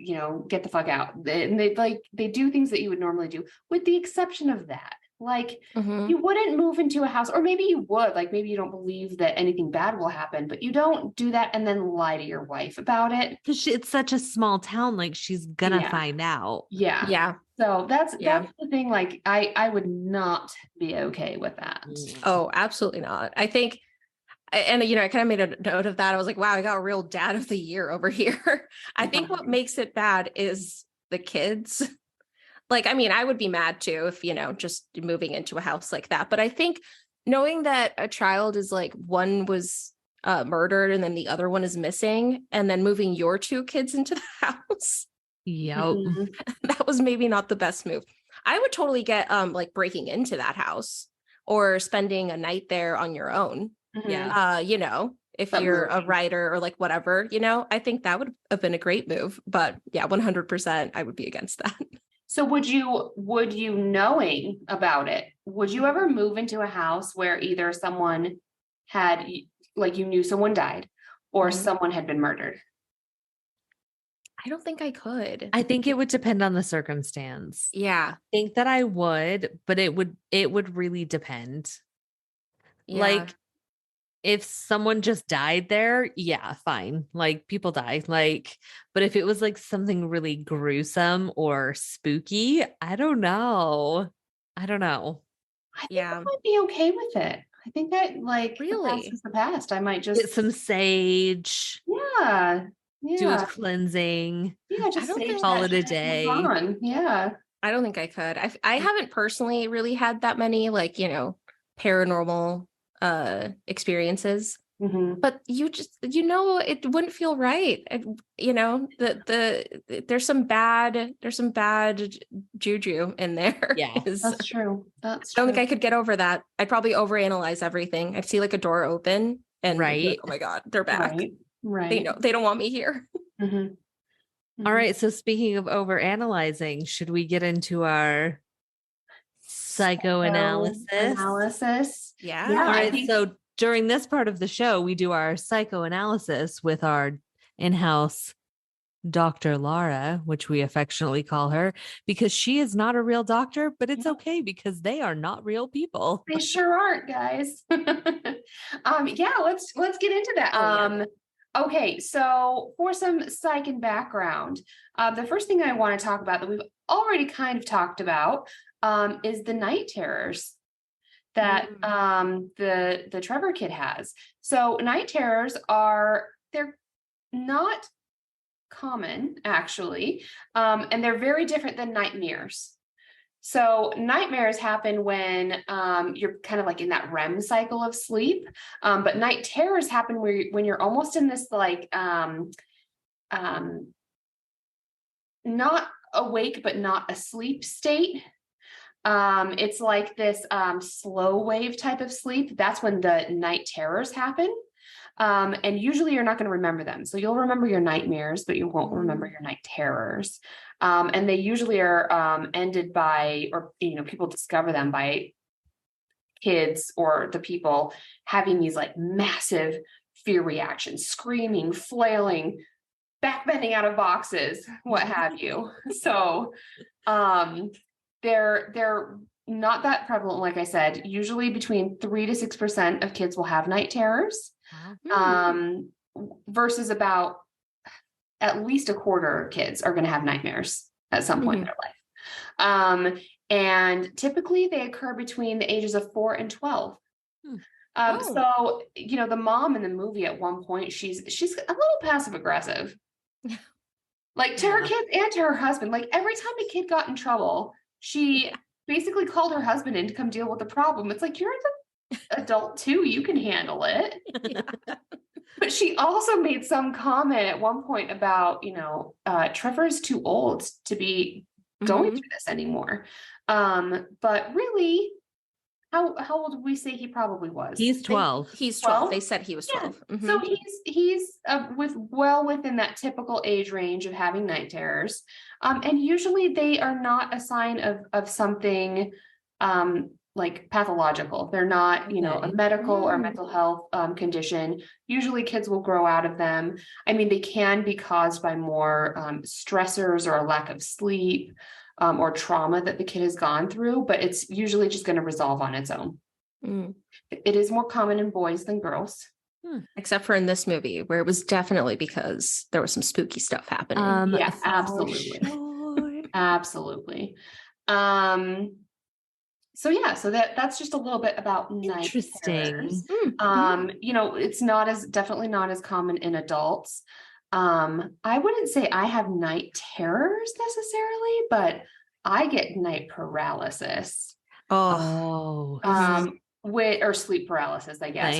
get the fuck out, and they do things that you would normally do, with the exception of that. Like you wouldn't move into a house, or maybe you would, like maybe you don't believe that anything bad will happen, but you don't do that and then lie to your wife about it, because it's such a small town. Like, she's gonna find out. Yeah. So that's the thing. Like I would not be okay with that. Oh, absolutely not. I think, and I kind of made a note of that. I was like, wow, I got a real dad of the year over here. I think what makes it bad is the kids. Like, I mean, I would be mad too if, just moving into a house like that. But I think knowing that a child is like, one was murdered and then the other one is missing, and then moving your 2 kids into the house. Yep. That was maybe not the best move. I would totally get like breaking into that house or spending a night there on your own. Yeah. If you're a writer or like whatever, I think that would have been a great move. But yeah, 100% I would be against that. So would you, knowing about it, would you ever move into a house where either someone had, like, you knew someone died or someone had been murdered? I don't think I could. I think it would depend on the circumstance. Yeah. I think that I would, but it would really depend. Yeah. Like, if someone just died there, yeah, fine. Like, people die. Like, but if it was like something really gruesome or spooky, I don't know. I think I might be okay with it. I think that, like, really, the past is the past. I might just get some sage. Yeah. Do a cleansing. Yeah, just call it a day. Yeah. I don't think I could. I haven't personally really had that many, like, paranormal experiences. But you just, it wouldn't feel right. There's some bad juju in there. Yeah, that's true. I don't think I could get over that. I'd probably overanalyze everything. I'd see like a door open and like, oh my God, they're back. Right. They don't want me here. All right. So speaking of overanalyzing, should we get into our psychoanalysis? Yeah. All right. So during this part of the show, we do our psychoanalysis with our in-house Dr. Laura, which we affectionately call her, because she is not a real doctor, but it's okay because they are not real people. They sure aren't, guys. Yeah, let's get into that. Okay, so for some psych and background, the first thing I want to talk about that we've already kind of talked about is the night terrors that the Trevor kid has. So night terrors they're not common actually, and they're very different than nightmares. So nightmares happen when you're kind of like in that REM cycle of sleep, but night terrors happen when you're almost in this like not awake but not asleep state. It's like this slow wave type of sleep. That's when the night terrors happen. And usually you're not going to remember them. So you'll remember your nightmares, but you won't remember your night terrors. And they usually are ended by, or, people discover them by kids or the people having these like massive fear reactions, screaming, flailing, backbending out of boxes, what have you. So they're not that prevalent. Like I said, usually between 3 to 6% of kids will have night terrors. Versus about at least a quarter of kids are going to have nightmares at some point in their life. And typically they occur between the ages of 4 and 12. So, the mom in the movie at one point, she's a little passive aggressive, like to her kids and to her husband. Like every time a kid got in trouble, she basically called her husband in to come deal with the problem. It's like, you're the adult too, you can handle it. But she also made some comment at one point about, Trevor's too old to be going through this anymore. But really, how old did we say he probably was? He's 12. He's 12. They said he was 12. Yeah. So he's within that typical age range of having night terrors. And usually they are not a sign of something like pathological. They're not, a medical or mental health condition. Usually kids will grow out of them. I mean, they can be caused by more stressors or a lack of sleep or trauma that the kid has gone through, but it's usually just going to resolve on its own. It is more common in boys than girls. Except for in this movie, where it was definitely because there was some spooky stuff happening. Yeah, absolutely. Sure. Absolutely. So that's just a little bit about night terrors. It's definitely not as common in adults. I wouldn't say I have night terrors necessarily, but I get night paralysis. Or sleep paralysis, I guess.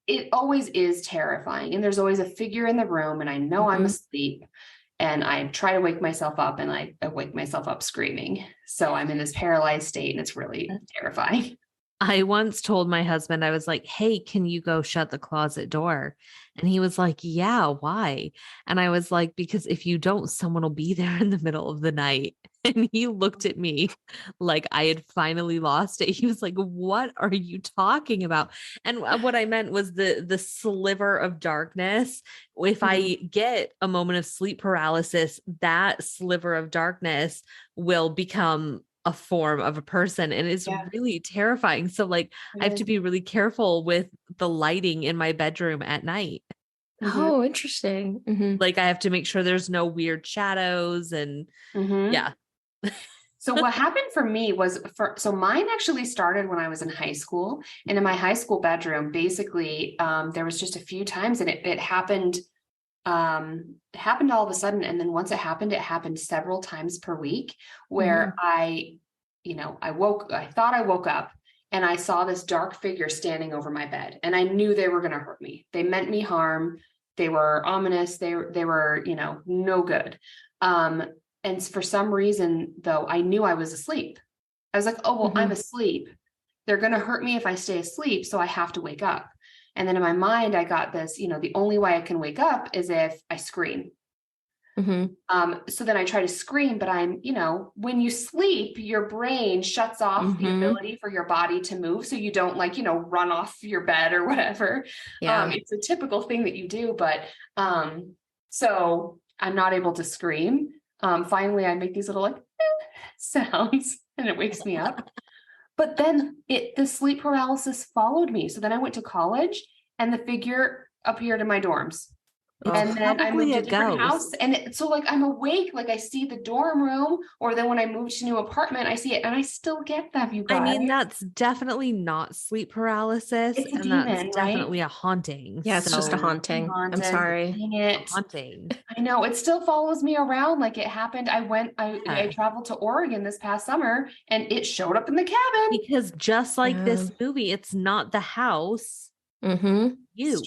It always is terrifying. And there's always a figure in the room and I know I'm asleep. And I try to wake myself up and I wake myself up screaming. So I'm in this paralyzed state and it's really terrifying. I once told my husband, I was like, hey, can you go shut the closet door? And he was like, yeah, why? And I was like, because if you don't, someone will be there in the middle of the night. And he looked at me like I had finally lost it. He was like, what are you talking about? And what I meant was the sliver of darkness. If I get a moment of sleep paralysis, that sliver of darkness will become a form of a person. And it's really terrifying. So like, I have to be really careful with the lighting in my bedroom at night. Oh, interesting. Like I have to make sure there's no weird shadows and So what happened for me was so mine actually started when I was in high school, and in my high school bedroom, basically, there was just a few times and it happened all of a sudden. And then once it happened several times per week where I thought I woke up and I saw this dark figure standing over my bed and I knew they were going to hurt me. They meant me harm. They were ominous. They were, no good. And for some reason, though, I knew I was asleep. I was like, oh, well, I'm asleep. They're going to hurt me if I stay asleep. So I have to wake up. And then in my mind, I got this, the only way I can wake up is if I scream. So then I try to scream, but I'm, when you sleep, your brain shuts off the ability for your body to move. So you don't run off your bed or whatever. It's a typical thing that you do, but so I'm not able to scream. Finally, I make these little sounds and it wakes me up. But then the sleep paralysis followed me. So then I went to college and the figure appeared in my dorms. And then I moved to a different house. And so I'm awake, I see the dorm room, or then when I moved to a new apartment, I see it and I still get them, you guys. I mean, that's definitely not sleep paralysis. It's a and demon, that's right? definitely a haunting. Yeah, it's just a haunting. I'm sorry. Dang it. Haunting. I know, it still follows me around like it happened. I traveled to Oregon this past summer and it showed up in the cabin. Because just like this movie, it's not the house. You.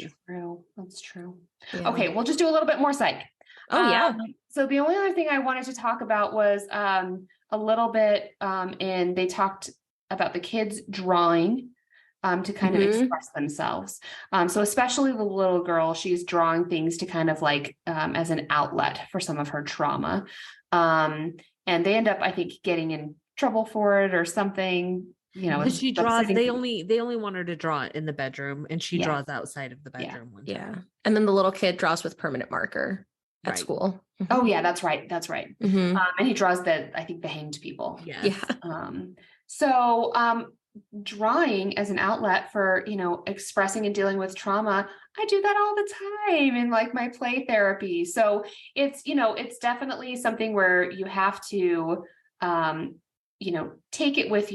That's true. Yeah. Okay, we'll just do a little bit more psych. Oh yeah. So the only other thing I wanted to talk about was a little bit and they talked about the kids drawing to kind of express themselves. So especially the little girl, she's drawing things to kind of as an outlet for some of her trauma. And they end up, I think, getting in trouble for it or something. She draws. They only want her to draw it in the bedroom, and she draws outside of the bedroom. Yeah, and then the little kid draws with permanent marker at school. Oh yeah, that's right. And he draws I think the hanged people. Yeah. So drawing as an outlet for expressing and dealing with trauma, I do that all the time in my play therapy. So it's definitely something where you have to take it with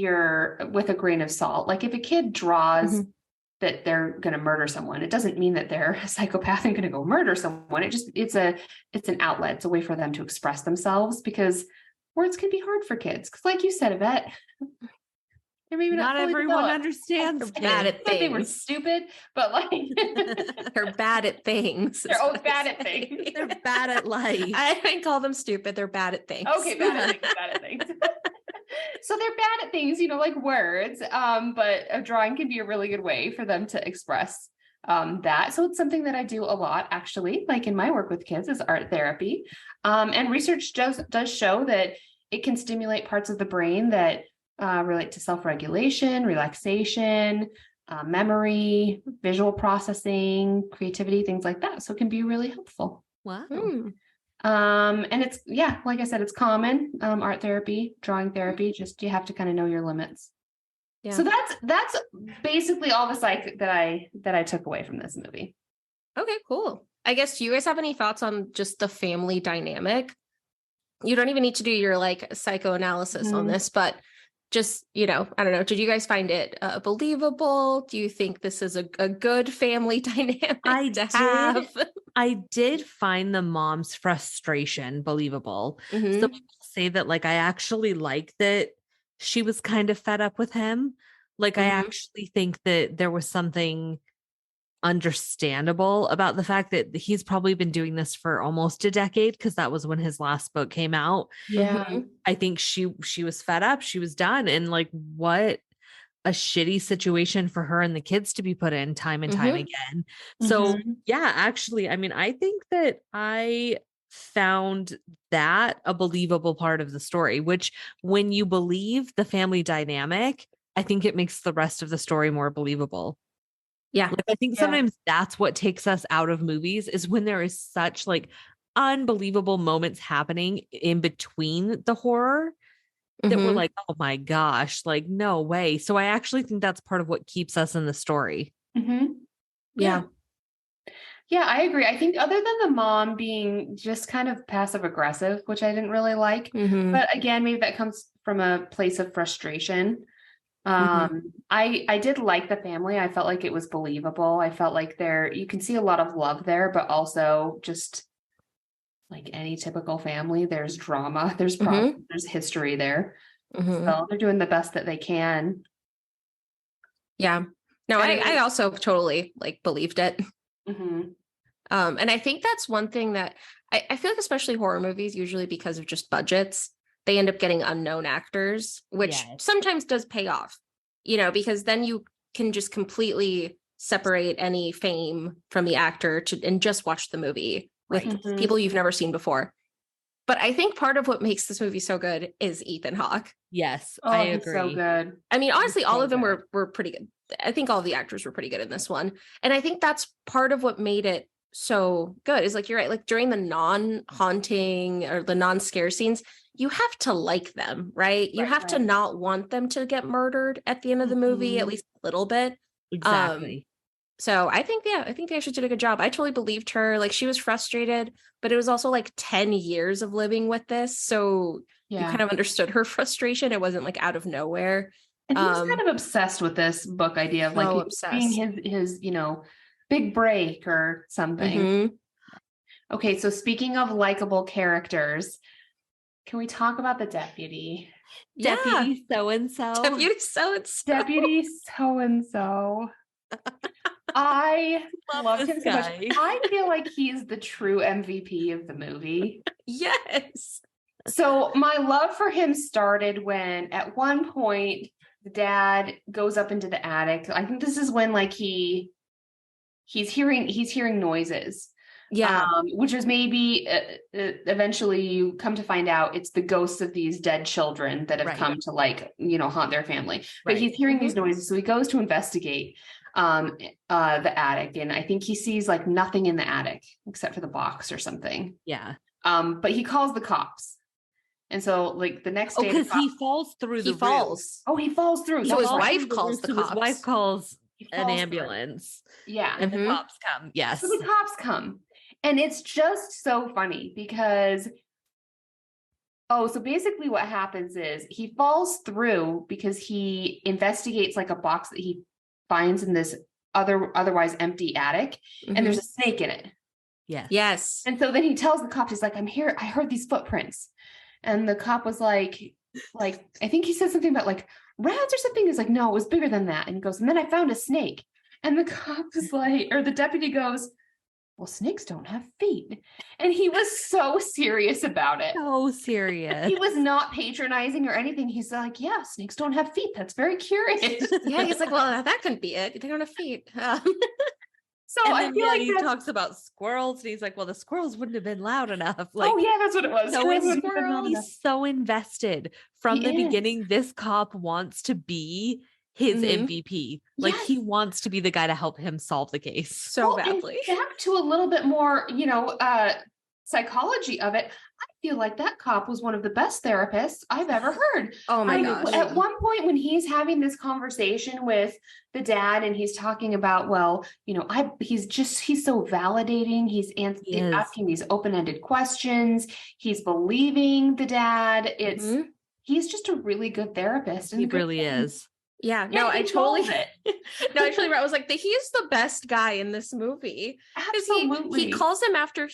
a grain of salt. If a kid draws that they're going to murder someone, it doesn't mean that they're a psychopath and going to go murder someone. It's an outlet. It's a way for them to express themselves, because words can be hard for kids. Because like you said, Ivette, they're maybe not everyone understands. They're bad at things. They were stupid, but they're bad at things. They're always bad at things. They're bad at life. I didn't call them stupid. They're bad at things. Okay, bad at things. So they're bad at things, like words, but a drawing can be a really good way for them to express that. So it's something that I do a lot, actually, in my work with kids, is art therapy. And research does show that it can stimulate parts of the brain that relate to self-regulation, relaxation, memory, visual processing, creativity, things like that. So it can be really helpful. Wow. And it's, like I said, it's common, art therapy, drawing therapy, just you have to kind of know your limits. Yeah. So that's basically all the psych that I took away from this movie. Okay, cool. I guess, do you guys have any thoughts on just the family dynamic? You don't even need to do your psychoanalysis on this, but just, I don't know. Did you guys find it believable? Do you think this is a good family dynamic have? I did find the mom's frustration believable. So I will say that I actually like that she was kind of fed up with him. I actually think that there was something understandable about the fact that he's probably been doing this for almost a decade, because that was when his last book came out. I think she was fed up, she was done, and what a shitty situation for her and the kids to be put in time and time again. So actually, I mean, I think that I found that a believable part of the story, which when you believe the family dynamic, I think it makes the rest of the story more believable. Yeah. I think sometimes that's what takes us out of movies, is when there is such unbelievable moments happening in between the horror that we're oh my gosh, no way. So I actually think that's part of what keeps us in the story. Yeah, I agree. I think other than the mom being just kind of passive aggressive, which I didn't really like, but again, maybe that comes from a place of frustration. I did like the family. I felt like it was believable. I felt like you can see a lot of love there, but also just like any typical family, there's drama, there's problems, there's history there. So they're doing the best that they can. Yeah. No, I also totally believed it. And I think that's one thing that I feel like, especially horror movies, usually because of just budgets, they end up getting unknown actors, which sometimes does pay off, because then you can just completely separate any fame from the actor and just watch the movie with people you've never seen before. But I think part of what makes this movie so good is Ethan Hawke. Yes, Oh, I he's agree. so good. I mean, honestly, all so of them good. were pretty good. I think all the actors were pretty good in this one. And I think that's part of what made it so good is like, you're right, like during the non-haunting or the non-scare scenes, you have to like them, right? You have to not want them to get murdered at the end of the movie, at least a little bit. Exactly. So I think they actually did a good job. I totally believed her. Like she was frustrated, but it was also like 10 years of living with this. So you kind of understood her frustration. It wasn't like out of nowhere. And he was kind of obsessed with this book idea of like being his, you know, big break or something. Okay, so speaking of likable characters, can we talk about the deputy? Deputy so-and-so. Deputy so-and-so. Deputy so-and-so. I love him so much. I feel like he's the true MVP of the movie. Yes. So my love for him started when at one point the dad goes up into the attic. I think this is when like he's hearing noises. Yeah. Which is maybe eventually you come to find out it's the ghosts of these dead children that have come to like, you know, haunt their family. But he's hearing these noises. So he goes to investigate the attic. And I think he sees like nothing in the attic except for the box or something. Yeah. But he calls the cops. And so like the next day. Because he falls through the roof. Oh, he falls through. So his wife calls the cops. His wife calls an ambulance. Yeah. And the cops come. Yes. So the cops come. And it's just so funny because, so basically what happens is he falls through because he investigates like a box that he finds in this otherwise empty attic, and there's a snake in it. Yes. And so then he tells the cops, he's like, I'm here. I heard these footprints. And the cop was like, I think he said something about like rats or something. He's like, no, it was bigger than that. And he goes, and then I found a snake. And the cop is like, or the deputy goes, well, snakes don't have feet. And he was so serious about it. So serious. He was not patronizing or anything. He's like, yeah, snakes don't have feet. That's very curious. Yeah, he's like, well, that couldn't be it. They don't have feet. So I feel like he talks about squirrels, and he's like, well, the squirrels wouldn't have been loud enough. Like, oh yeah, that's what it was. He's so invested from the beginning. This cop wants to be his MVP. Like he wants to be the guy to help him solve the case so badly. Back to a little bit more, psychology of it. I feel like that cop was one of the best therapists I've ever heard. Oh my gosh. At one point when he's having this conversation with the dad and he's talking about, well, he's so validating. He's asking these open-ended questions. He's believing the dad. He's just a really good therapist. And he really is. Yeah, no, I totally I was like, he's the best guy in this movie. Absolutely. He calls him after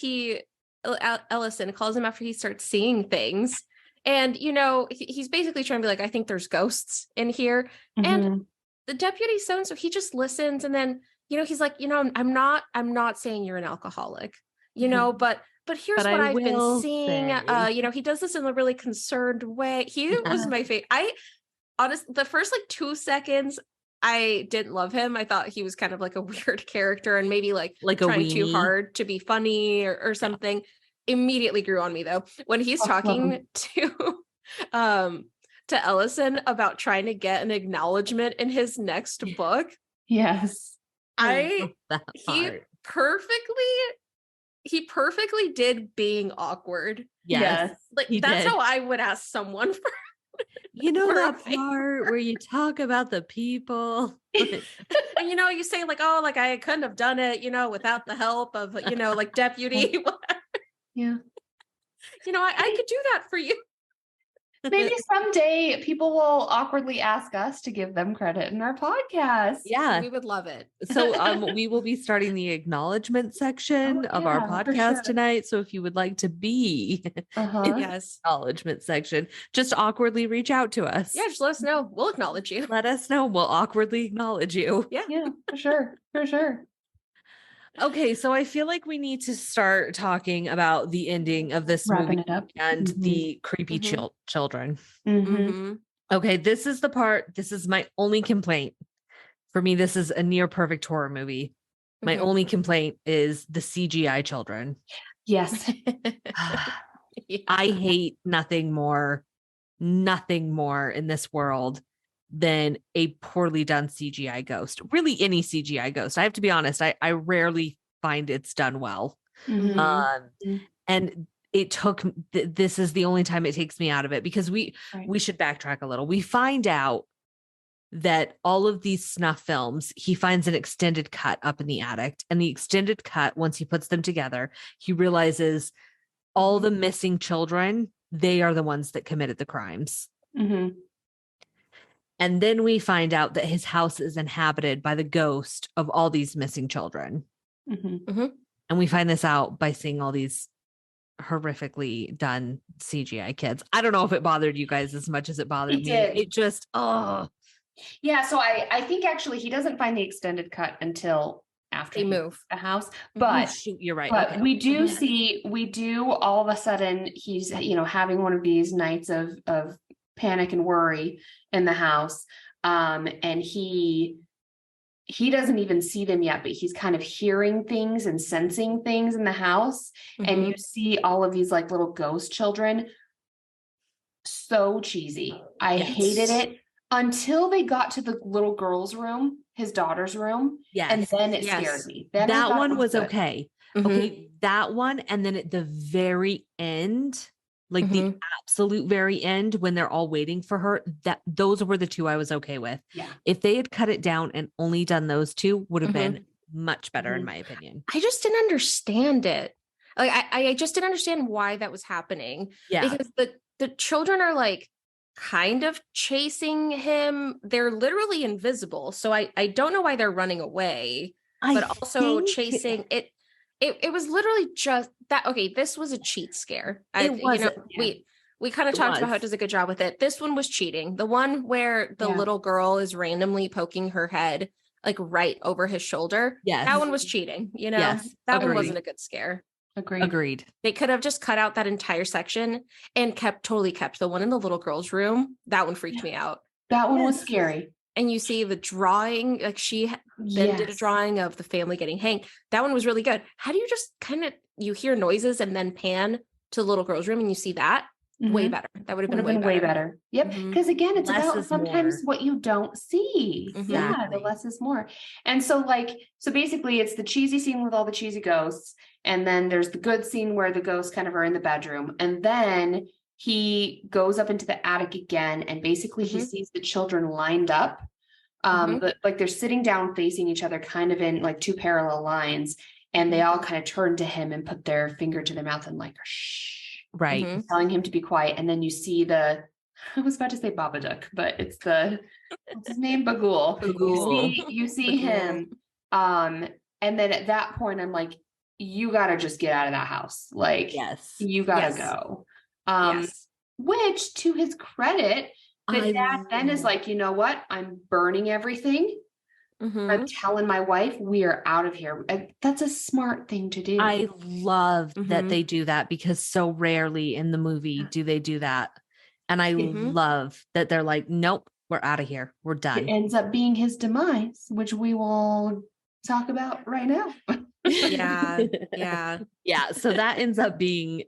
Ellison calls him after he starts seeing things. And, he's basically trying to be like, I think there's ghosts in here. And the deputy so-and-so, he just listens. And then, he's like, I'm not saying you're an alcoholic, but here's what I've been seeing. He does this in a really concerned way. He was my favorite. Honestly, the first 2 seconds, I didn't love him. I thought he was kind of like a weird character and maybe like trying too hard to be funny or something. Immediately grew on me though when he's talking to Ellison about trying to get an acknowledgement in his next book. Yes, he perfectly did being awkward. Yes, that's how I would ask someone for. That part where you talk about the people and you say like, oh, like I couldn't have done it, without the help of, like deputy. Yeah. I could do that for you. Maybe someday people will awkwardly ask us to give them credit in our podcast. Yeah. We would love it. So we will be starting the acknowledgement section of our podcast tonight. So if you would like to be in the acknowledgement section, just awkwardly reach out to us. Yeah, just let us know. We'll acknowledge you. Let us know. We'll awkwardly acknowledge you. Yeah, for sure. For sure. Okay, so I feel like we need to start talking about the ending of this movie and the creepy children. Okay, this is my only complaint. For me, this is a near perfect horror movie. My only complaint is the CGI children. Yes. Yeah. I hate nothing more in this world than a poorly done CGI ghost. Really, any CGI ghost. I have to be honest, I rarely find it's done well. Mhm. And it took this is the only time it takes me out of it, because we should backtrack a little. We find out that all of these snuff films, he finds an extended cut up in the attic, and the extended cut, once he puts them together, he realizes all the missing children, they are the ones that committed the crimes. Mhm. And then we find out that his house is inhabited by the ghost of all these missing children. Mhm. And we find this out by seeing all these horrifically done CGI kids. I don't know if it bothered you guys as much as it bothered me. It just, Yeah, so I think actually he doesn't find the extended cut until after They he move moves the house. Oh, But shoot, you're right. but Okay. we do all of a sudden he's having one of these nights of panic and worry in the house. And he doesn't even see them yet, but he's kind of hearing things and sensing things in the house. And you see all of these like little ghost children. So cheesy. I hated it until they got to the little girl's room, his daughter's room. Yes. And then it scared me. Then that one was good. okay. Okay, that one. And then at the very end, like the absolute very end, when they're all waiting for her, those were the two I was okay with. Yeah. If they had cut it down and only done those two, would have been much better in my opinion. I just didn't understand it. Like I just didn't understand why that was happening. Yeah. Because the children are like kind of chasing him. They're literally invisible. So I don't know why they're running away, but also chasing it. It was literally just that. Okay, this was a cheat scare. We kind of talked about how it does a good job with it. This one was cheating. The one where the little girl is randomly poking her head like right over his shoulder. Yes. That one was cheating. Yes. That one wasn't a good scare. Agreed. They could have just cut out that entire section and totally kept the one in the little girl's room. That one freaked me out. That one was scary. And you see the drawing, like she then did a drawing of the family getting hanged. That one was really good. How do you just you hear noises and then pan to the little girl's room and you see that? Way better. That would have been way better. Yep. Because again, it's less about sometimes what you don't see. Yeah, the less is more. And so basically it's the cheesy scene with all the cheesy ghosts. And then there's the good scene where the ghosts kind of are in the bedroom. And then he goes up into the attic again. And basically he sees the children lined up. But like they're sitting down facing each other kind of in like two parallel lines. And they all kind of turn to him and put their finger to their mouth and like, shh. Right. Telling him to be quiet. And then you see I was about to say Babadook, but it's what's his name? Bagul. You see him. And then at that point, I'm like, you got to just get out of that house. Like, you got to go. Which to his credit, the dad then is like, you know what? I'm burning everything. I'm telling my wife we are out of here. That's a smart thing to do. I love that they do that, because so rarely in the movie do they do that. And I love that they're like, nope, we're out of here. We're done. It ends up being his demise, which we will talk about right now. Yeah. So that ends up being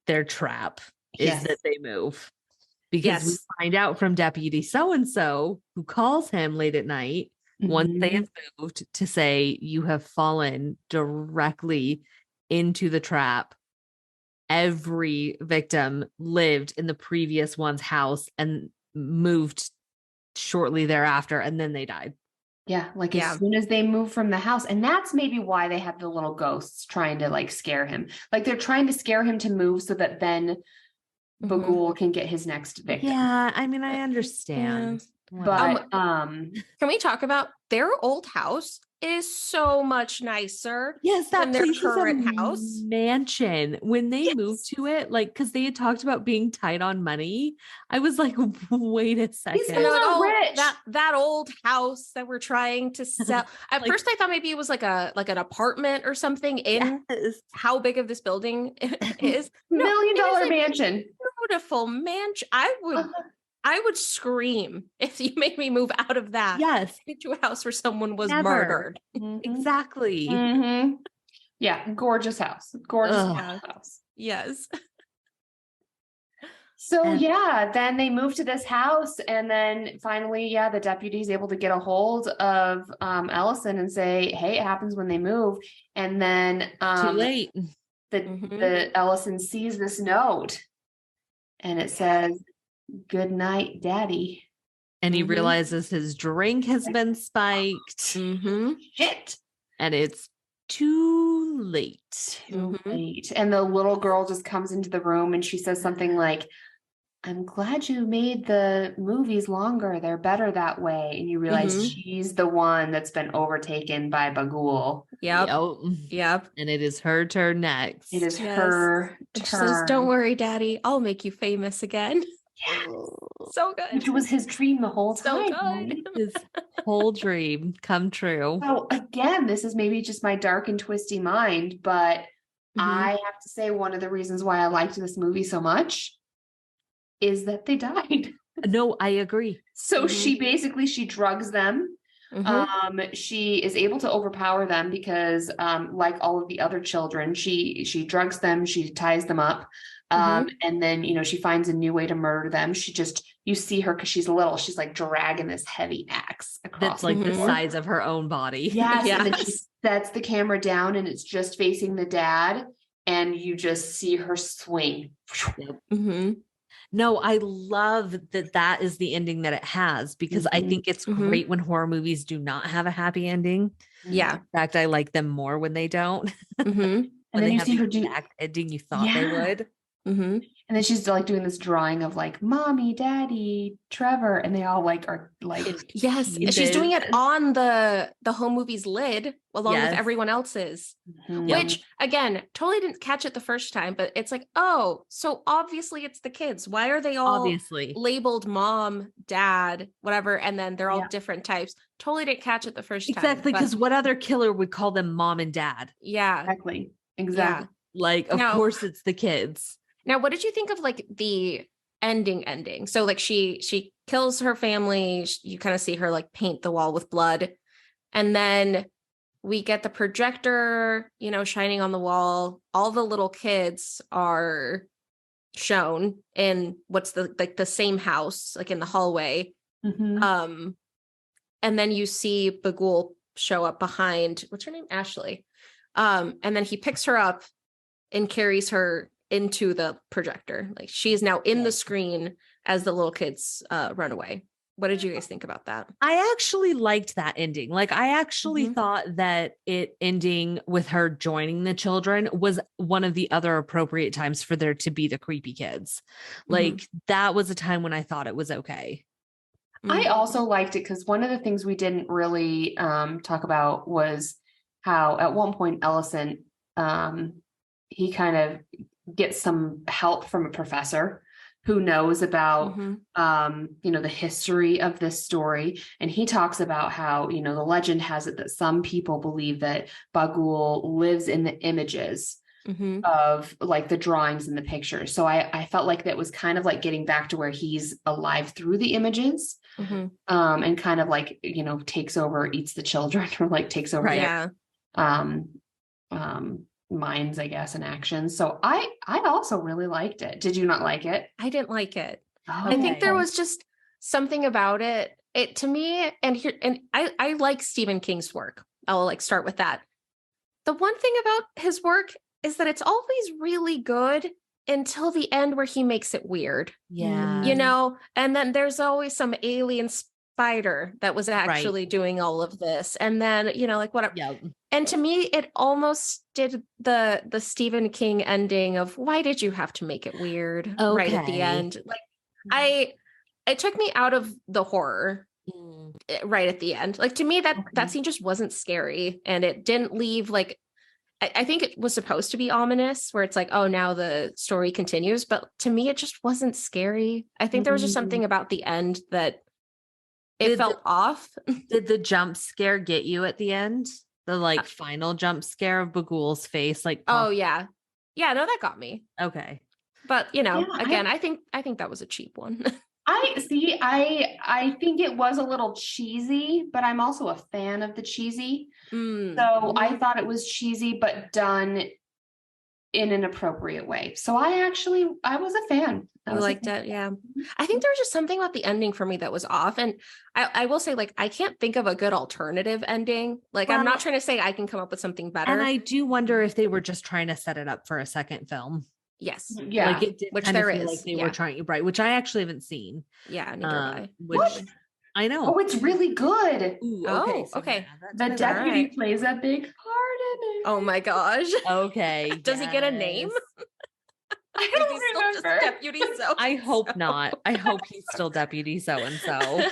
their trap, is that they move. Because we find out from Deputy so-and-so, who calls him late at night, once they have moved, to say, you have fallen directly into the trap. Every victim lived in the previous one's house and moved shortly thereafter, and then they died. Yeah, as soon as they move from the house. And that's maybe why they have the little ghosts trying to like scare him. Like they're trying to scare him to move so that then Bagul can get his next victim. Yeah, I mean, I understand. But can we talk about their old house is so much nicer? Yes, that than their current house mansion. When they moved to it, like, because they had talked about being tight on money, I was like, wait a second. These people are rich. That old house that we're trying to sell. At first, I thought maybe it was like an apartment or something in how big of this building is. $1 million mansion. Beautiful mansion. I would scream if you made me move out of that. Yes. Into a house where someone was murdered. Exactly. Yeah. Gorgeous house. Gorgeous house. Yes. So yeah, then they move to this house, and then finally, the deputy's able to get a hold of Ellison and say, "Hey, it happens when they move." And then Too late. the Ellison sees this note, and it says, "Good night, Daddy." And he realizes his drink has been spiked. Shit. And it's too late. Too late. And the little girl just comes into the room and she says something like, "I'm glad you made the movies longer. They're better that way." And you realize she's the one that's been overtaken by Bagul. Yep. And it is her turn next. It is her turn. She says, "Don't worry, Daddy. I'll make you famous again." Yes. So good. Which was his dream the whole So time. good. His whole dream come true. So again, this is maybe just my dark and twisty mind, but I have to say one of the reasons why I liked this movie so much is that they died. No, I agree. So she drugs them. She is able to overpower them because like all of the other children, she drugs them, she ties them up. And then, she finds a new way to murder them. You see her because she's little, she's like dragging this heavy axe across. That's like the size of her own body. Yes. And then she sets the camera down and it's just facing the dad. And you just see her swing. No, I love that is the ending that it has, because I think it's great when horror movies do not have a happy ending. Yeah. In fact, I like them more when they don't. And then you see her do exact ending you thought they would. And then she's like doing this drawing of like Mommy, Daddy, Trevor, and they all are yes. She's doing it on the home movie's lid along with everyone else's, which again, totally didn't catch it the first time, but it's like, oh, so obviously it's the kids. Why are they all labeled mom, dad, whatever, and then they're all different types? Totally didn't catch it the first time. Exactly, because what other killer would call them mom and dad? Yeah, exactly. Yeah. Like, of course, it's the kids. Now, what did you think of like the ending? So like she kills her family. You kind of see her like paint the wall with blood. And then we get the projector, shining on the wall. All the little kids are shown in what's the same house, like in the hallway. And then you see Bagul show up behind, what's her name? Ashley. And then he picks her up and carries her into the projector. Like she is now in the screen as the little kids run away. What did you guys think about that? I actually liked that ending. Like I actually thought that it ending with her joining the children was one of the other appropriate times for there to be the creepy kids. Like that was a time when I thought it was okay. I also liked it because one of the things we didn't really talk about was how at one point Ellison, he kind of gets some help from a professor who knows about, the history of this story. And he talks about how, the legend has it that some people believe that Bagul lives in the images of like the drawings and the pictures. So I felt like that was kind of like getting back to where he's alive through the images and kind of like, takes over, eats the children or like takes over their minds, I guess, and actions. So I also really liked it. Did you not like it? I didn't like it. Okay. I think there was just something about it. It to me, and I like Stephen King's work. I'll like start with that. The one thing about his work is that it's always really good until the end where he makes it weird. Yeah. And then there's always some alien spider that was actually doing all of this. And then, like whatever. Yep. And to me, it almost did the Stephen King ending of why did you have to make it weird right at the end? Like it took me out of the horror right at the end. Like to me, that scene just wasn't scary, and it didn't leave like, I think it was supposed to be ominous where it's like, oh, now the story continues. But to me, it just wasn't scary. I think there was just something about the end that it felt off. Did the jump scare get you at the end? The final jump scare of Bagul's face, oh yeah, no, that got me. Okay, but again, I think that was a cheap one. I think it was a little cheesy, but I'm also a fan of the cheesy. So I thought it was cheesy, but done in an appropriate way. So I was a fan. You liked it, yeah. I think there was just something about the ending for me that was off. And I will say, like, I can't think of a good alternative ending. Like, I'm not trying to say I can come up with something better. And I do wonder if they were just trying to set it up for a second film. Yes. Yeah. Like it did Which kind of there feel is. like they were trying, right? Which I actually haven't seen. Yeah, neither have I. Which What? I know. Oh, it's really good. Ooh, Oh, so okay. The deputy plays a big part in it. Oh my gosh. Okay. Does he get a name? I Is he don't still just remember. Deputy so? I hope not. I hope he's still deputy so and so.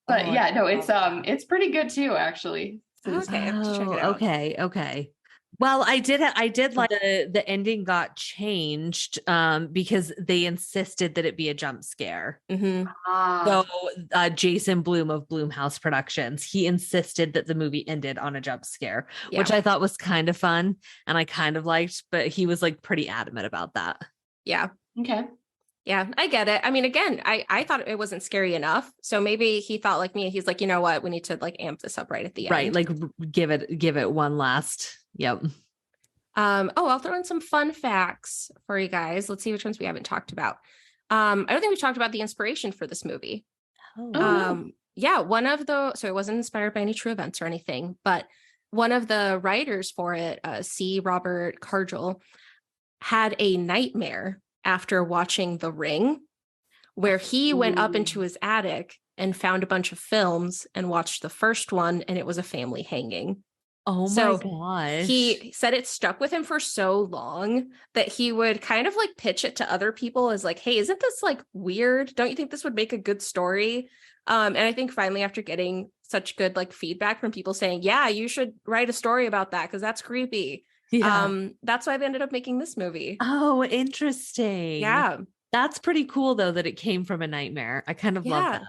But Oh, yeah, no, I love that. it's pretty good too, actually. Okay, I have to check it out. Okay. Well, I did like the ending got changed because they insisted that it be a jump scare. Mhm. So Jason Blum of Blumhouse Productions, he insisted that the movie ended on a jump scare, which I thought was kind of fun and I kind of liked, but he was like pretty adamant about that. Yeah. Okay. Yeah, I get it. I mean, again, I thought it wasn't scary enough. So maybe he thought like me. He's like, you know what? We need to like amp this up right at the end. Right. Like give it one last. Yep. I'll throw in some fun facts for you guys. Let's see which ones we haven't talked about. I don't think we've talked about the inspiration for this movie. Yeah, so it wasn't inspired by any true events or anything, but one of the writers for it, C. Robert Cargill, had a nightmare after watching The Ring, where he went up into his attic and found a bunch of films and watched the first one, and it was a family hanging. Oh my gosh. He said it stuck with him for so long that he would kind of like pitch it to other people as like, hey, isn't this like weird? Don't you think this would make a good story? And I think finally, after getting such good like feedback from people saying, yeah, you should write a story about that because that's creepy. Yeah. That's why they ended up making this movie. Oh, interesting. Yeah. That's pretty cool though, that it came from a nightmare. I kind of love that.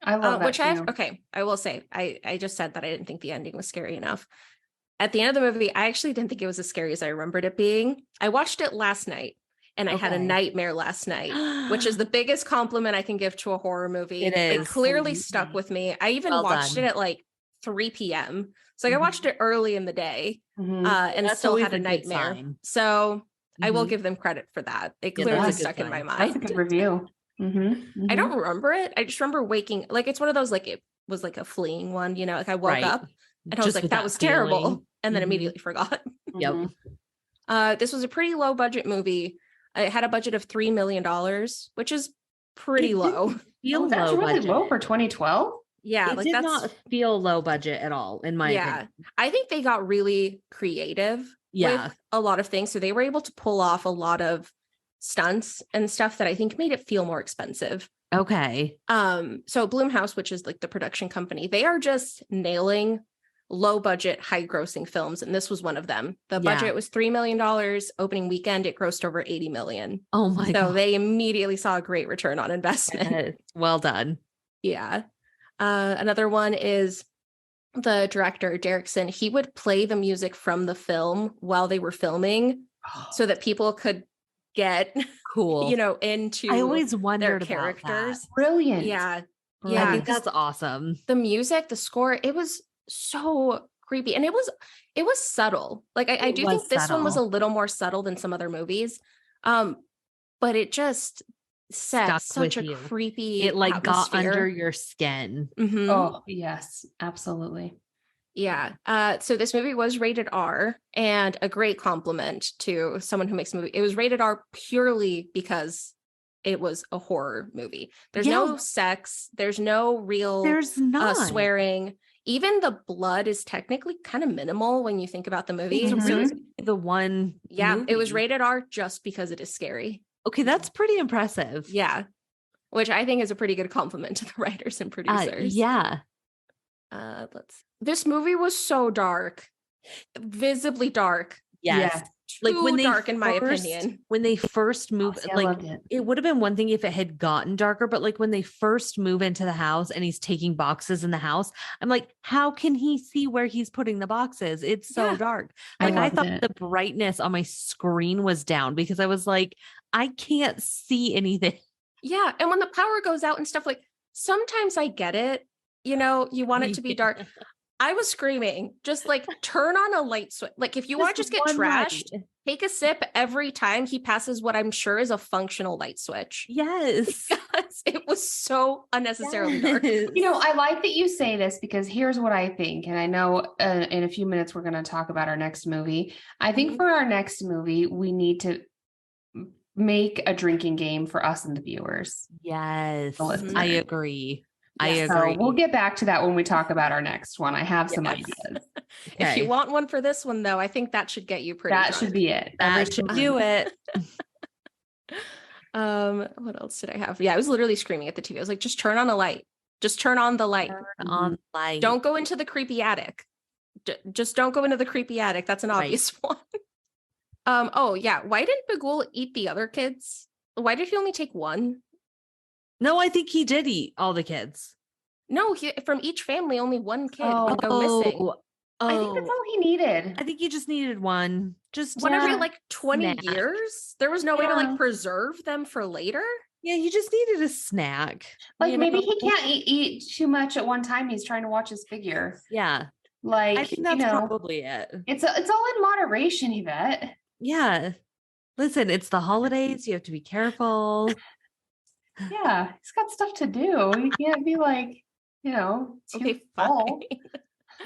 I love that. Which I will say, I just said that I didn't think the ending was scary enough. At the end of the movie, I actually didn't think it was as scary as I remembered it being. I watched it last night and I had a nightmare last night, which is the biggest compliment I can give to a horror movie. It clearly stuck with me. I even watched it at like 3 p.m. So I watched it early in the day and still had a nightmare. So I will give them credit for that. It clearly stuck in my mind. That's a good review. I don't remember it. I just remember waking, like it's one of those, like it was like a fleeing one, you know, like I woke up and I was like, that was terrible. And then immediately forgot. Yep. This was a pretty low budget movie. It had a budget of $3 million, which is pretty low. That's really low for 2012. Yeah, it did not feel low budget at all, in my opinion. I think they got really creative with a lot of things. So they were able to pull off a lot of stunts and stuff that I think made it feel more expensive. Okay. So Blumhouse, which is like the production company, they are just nailing low budget, high grossing films. And this was one of them. The budget was $3 million. Opening weekend, it grossed over 80 million. Oh my God. So they immediately saw a great return on investment. Well done. Yeah. Another one is the director, Derrickson. He would play the music from the film while they were filming so that people could get into I always wondered their characters. That. Brilliant. Yeah. I think that's awesome. The music, the score, it was so creepy. And it was subtle. Like I do think this one was a little more subtle than some other movies. But it just set such a creepy it like atmosphere. got under your skin. Oh yes, absolutely. Yeah. So this movie was rated R, and a great compliment to someone who makes a movie. It was rated R purely because it was a horror movie. There's no sex. There's no real swearing. Even the blood is technically kind of minimal when you think about the movie. It's really the one. Yeah, movie. It was rated R just because it is scary. Okay, that's pretty impressive. Yeah, which I think is a pretty good compliment to the writers and producers. This movie was so dark, visibly dark. Yes. Like when they dark, in my opinion. When they first moved, it would have been one thing if it had gotten darker, but like when they first move into the house and he's taking boxes in the house, I'm like, how can he see where he's putting the boxes? It's so dark. Like I thought the brightness on my screen was down because I was like, I can't see anything. Yeah. And when the power goes out and stuff, like sometimes I get it, you know, you want it to be dark. I was screaming, just like turn on a light switch. Like if you want to just get trashed, take a sip every time he passes what I'm sure is a functional light switch. Yes. Because it was so unnecessarily dark. You know, I like that you say this because here's what I think. And I know in a few minutes, we're going to talk about our next movie. I think for our next movie, we need to make a drinking game for us and the viewers. Yes. I agree. I agree. So we'll get back to that when we talk about our next one. I have some ideas. Okay. If you want one for this one, though, I think that should get you pretty That drunk. should be it. That should do it. What else did I have? Yeah, I was literally screaming at the TV. I was like, just turn on a light. Just turn on the light. Turn on the light. Don't go into the creepy attic. Just don't go into the creepy attic. That's an obvious one. Oh yeah. Why didn't Bagul eat the other kids? Why did he only take one? No, I think he did eat all the kids. No, from each family, only one kid would go missing. I think that's all he needed. I think he just needed one. Just what every like 20 years? There was no way to like preserve them for later. Yeah, he just needed a snack. Like maybe he can't eat too much at one time. He's trying to watch his figure. Yeah. Like I think that's probably it. It's all in moderation, Ivette. Yeah. Listen, it's the holidays. You have to be careful. Yeah, he's got stuff to do. You can't be like, okay, fine.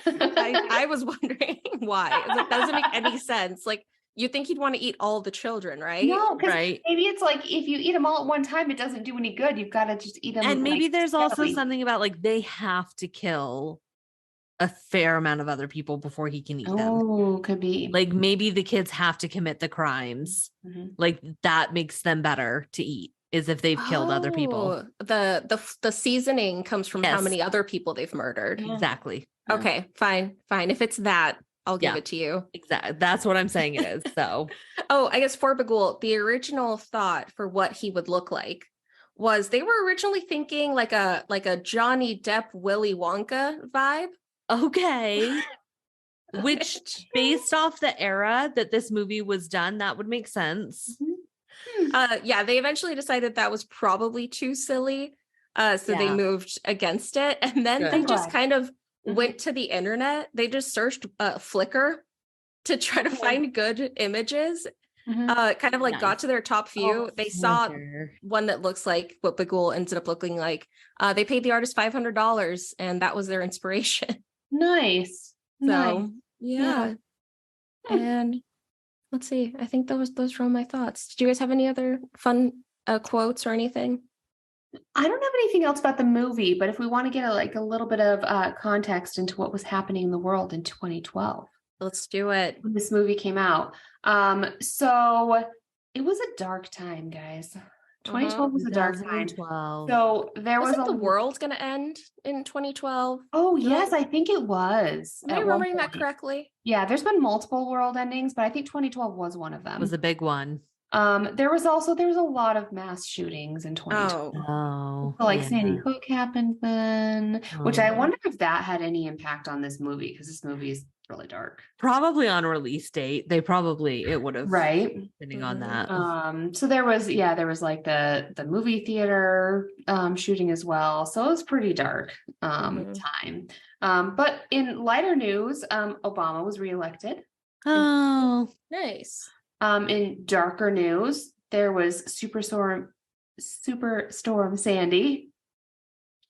I was wondering why. That doesn't make any sense. Like, you think he'd want to eat all the children, right? No, because right. maybe it's like if you eat them all at one time, it doesn't do any good. You've got to just eat them. And maybe there's also something about like they have to kill a fair amount of other people before he can eat them. Oh, could be. Like maybe the kids have to commit the crimes. Mm-hmm. Like that makes them better to eat. Is if they've killed other people. The seasoning comes from how many other people they've murdered. Exactly. Okay, fine. If it's that, I'll give it to you. Exactly. That's what I'm saying it is. So I guess for Bagul, the original thought for what he would look like was they were originally thinking like a Johnny Depp Willy Wonka vibe. Okay. Which based off the era that this movie was done, that would make sense. Mm-hmm. They eventually decided that was probably too silly. So they moved against it. And then they just kind of went to the internet. They just searched Flickr to try to find good images. Kind of like got to their top few. They saw one that looks like what Bagul ended up looking like. They paid the artist $500 and that was their inspiration. Nice. So yeah. And let's see. I think those were all my thoughts. Did you guys have any other fun quotes or anything? I don't have anything else about the movie, but if we want to get a little bit of context into what was happening in the world in 2012. Let's do it. When this movie came out. So it was a dark time, guys. 2012 was a dark time. So there was the world going to end in 2012? Oh, yes, I think it was. Am I remembering that correctly? Yeah, there's been multiple world endings, but I think 2012 was one of them. It was a big one. There was a lot of mass shootings in 2012. Oh. So Sandy Hook happened then, which I wonder if that had any impact on this movie because this movie is really dark. Probably on release date. It would have, right, depending on that. So there was like the movie theater shooting as well. So it was pretty dark time. But in lighter news, Obama was reelected. Oh, nice. In darker news, there was Superstorm Sandy.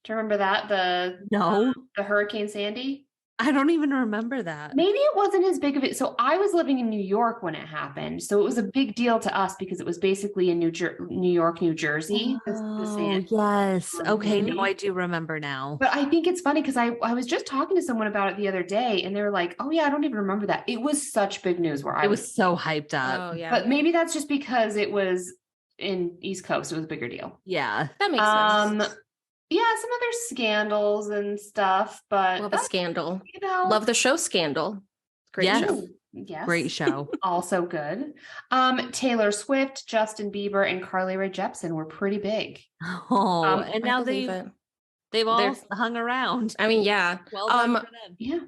Do you remember that? The Hurricane Sandy? I don't even remember that. Maybe it wasn't as big of it. So I was living in New York when it happened. So it was a big deal to us because it was basically in New York, New Jersey. Yes. Okay. No, I do remember now. But I think it's funny because I was just talking to someone about it the other day and they were like, oh yeah, I don't even remember that. It was such big news where it was so hyped up. Oh yeah. But maybe that's just because it was in East Coast. It was a bigger deal. Yeah. That makes sense. Yeah, some other scandals and stuff, but love a scandal. Love the show Scandal. Great show. Yes. Great show. Also good. Taylor Swift, Justin Bieber, and Carly Rae Jepsen were pretty big. Oh, and now they've all hung around. I mean, yeah. Well done for them. Yeah.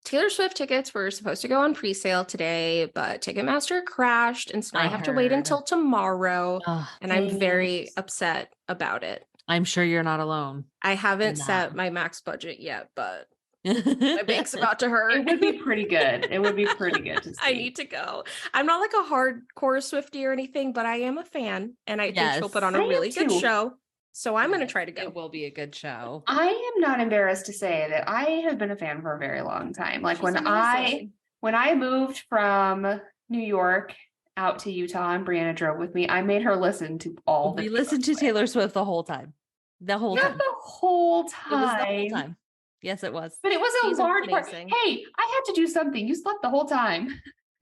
Taylor Swift tickets were supposed to go on pre-sale today, but Ticketmaster crashed, and so I have to wait until tomorrow. And I'm very upset about it. I'm sure you're not alone. I haven't set my max budget yet, but My bank's about to hurt. It would be pretty good. It would be pretty good to see. I need to go. I'm not like a hardcore Swiftie or anything, but I am a fan, and I think she'll put on a really good show. So I'm going to try to go. It will be a good show. I am not embarrassed to say that I have been a fan for a very long time. Like when I moved from New York out to Utah and Brianna drove with me, I made her listen to all the. We listened to Taylor Swift the whole time. The whole time. The whole time. It was the whole time. Yes, it was. But it was She's a large part. amazing. Hey, I had to do something. You slept the whole time.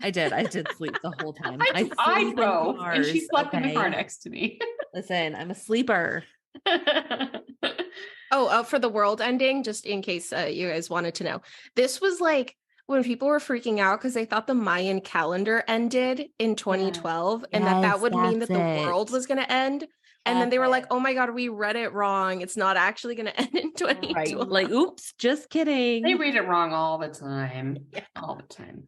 I did sleep the whole time. I drove and she slept in the car next to me. Listen, I'm a sleeper. For the world ending, just in case you guys wanted to know, this was like when people were freaking out because they thought the Mayan calendar ended in 2012 and that would mean that the world was going to end. And then they were like, oh my God, we read it wrong. It's not actually going to end in 2012. Right. Like, oops, just kidding. They read it wrong all the time. Yeah. All the time.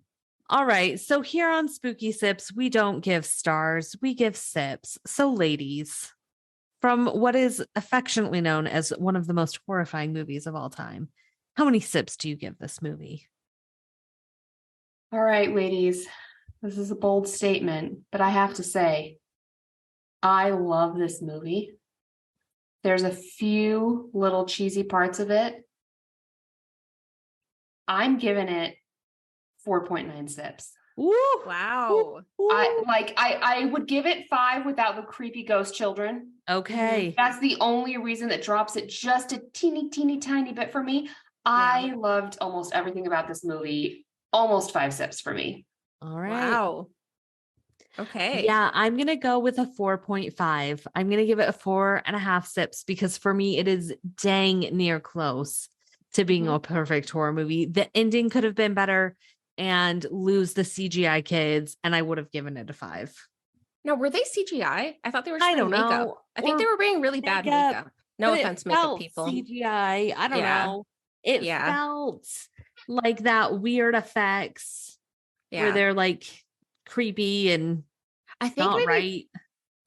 All right. So here on Spooky Sips, we don't give stars, we give sips. So ladies, from what is affectionately known as one of the most horrifying movies of all time, how many sips do you give this movie? All right, ladies, this is a bold statement, but I have to say, I love this movie. There's a few little cheesy parts of it. I'm giving it 4.9 sips. Ooh, wow. Ooh. I would give it 5 without the creepy ghost children. Okay. That's the only reason that drops it just a teeny tiny bit for me. I loved almost everything about this movie. Almost 5 sips for me. All right. Wow. Okay. Yeah, I'm going to go with a 4.5. I'm going to give it a 4.5 sips because for me, it is dang near close to being a perfect horror movie. The ending could have been better and lose the CGI kids, and I would have given it a 5. Now, were they CGI? I thought they were. I don't makeup. know. I think they were being really bad makeup. No offense, makeup people. CGI. I don't know. It felt like that weird effects where they're like creepy and I think not maybe right.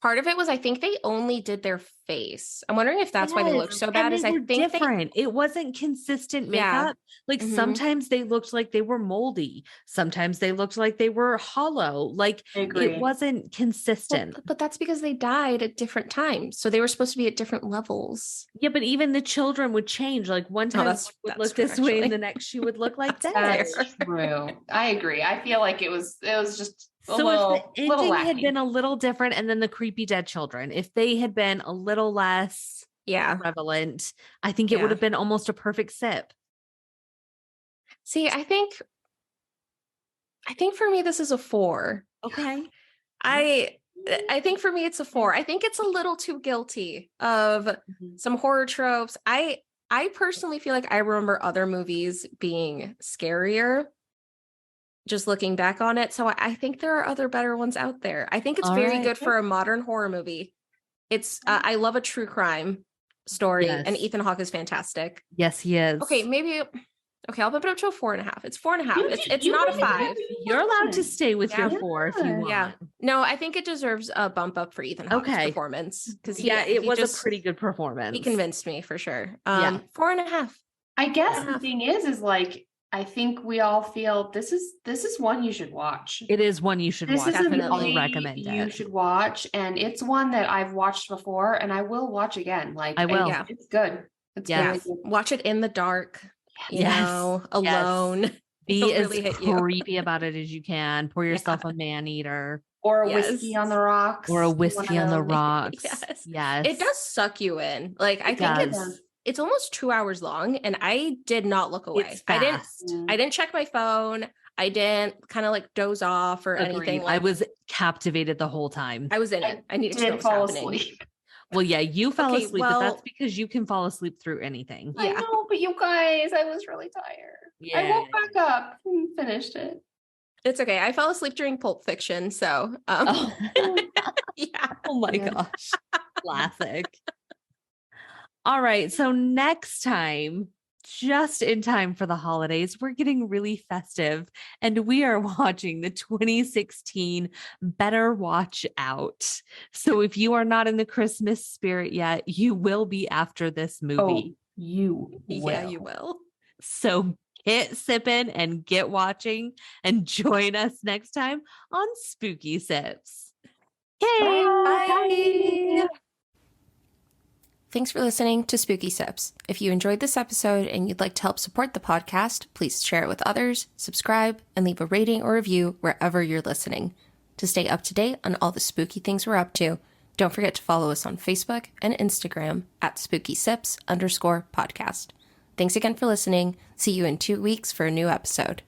Part of it was I think they only did their face. I'm wondering if that's why they looked so bad. Is I think different. It wasn't consistent makeup. Like sometimes they looked like they were moldy. Sometimes they looked like they were hollow. Like it wasn't consistent. But that's because they died at different times. So they were supposed to be at different levels. Yeah, but even the children would change. Like one time one would look this way and the next she would look like that. That's true. I agree. I feel like it was just so if the ending had been a little different and then the creepy dead children, if they had been a little less prevalent, I think it would have been almost a perfect sip. See, I think for me, this is a 4. Okay. I think for me, it's a 4. I think it's a little too guilty of some horror tropes. I personally feel like I remember other movies being scarier. Just looking back on it. So I think there are other better ones out there. I think it's very good for a modern horror movie. It's I love a true crime story and Ethan Hawke is fantastic. Yes, he is. Okay, I'll bump it up to a 4.5. It's 4.5. It's not a 5. You're allowed to stay with your 4 if you want. Yeah. No, I think it deserves a bump up for Ethan Hawke's performance. Because it was a pretty good performance. He convinced me for sure. 4.5. I guess the thing is like I think we all feel this is one you should watch. It is one you should watch. Definitely I'll recommend it. You should watch, and it's one that I've watched before, and I will watch again. Like I will. It's good. It's really good. Watch it in the dark. You know, alone. Be as creepy about it as you can. Pour yourself a Maneater. Or a whiskey on the rocks. Or a whiskey on the rocks. Yes. It does suck you in. Like I think it's almost 2 hours long and I did not look away. I didn't check my phone. I didn't kind of like doze off or anything. I was captivated the whole time. I was in it. I needed to know fall what's happening. asleep. Well, yeah, you fell asleep, but that's because you can fall asleep through anything. I know, but you guys, I was really tired. Yeah. I woke back up and finished it. It's okay. I fell asleep during Pulp Fiction, so yeah. Oh my gosh. Classic. All right. So next time, just in time for the holidays, we're getting really festive and we are watching the 2016 Better Watch Out. So if you are not in the Christmas spirit yet, you will be after this movie. You will. Yeah, you will. So get sipping and get watching and join us next time on Spooky Sips. Okay. Bye. Thanks for listening to Spooky Sips. If you enjoyed this episode and you'd like to help support the podcast, please share it with others, subscribe, and leave a rating or review wherever you're listening. To stay up to date on all the spooky things we're up to, don't forget to follow us on Facebook and Instagram at spookysips_podcast. Thanks again for listening. See you in 2 weeks for a new episode.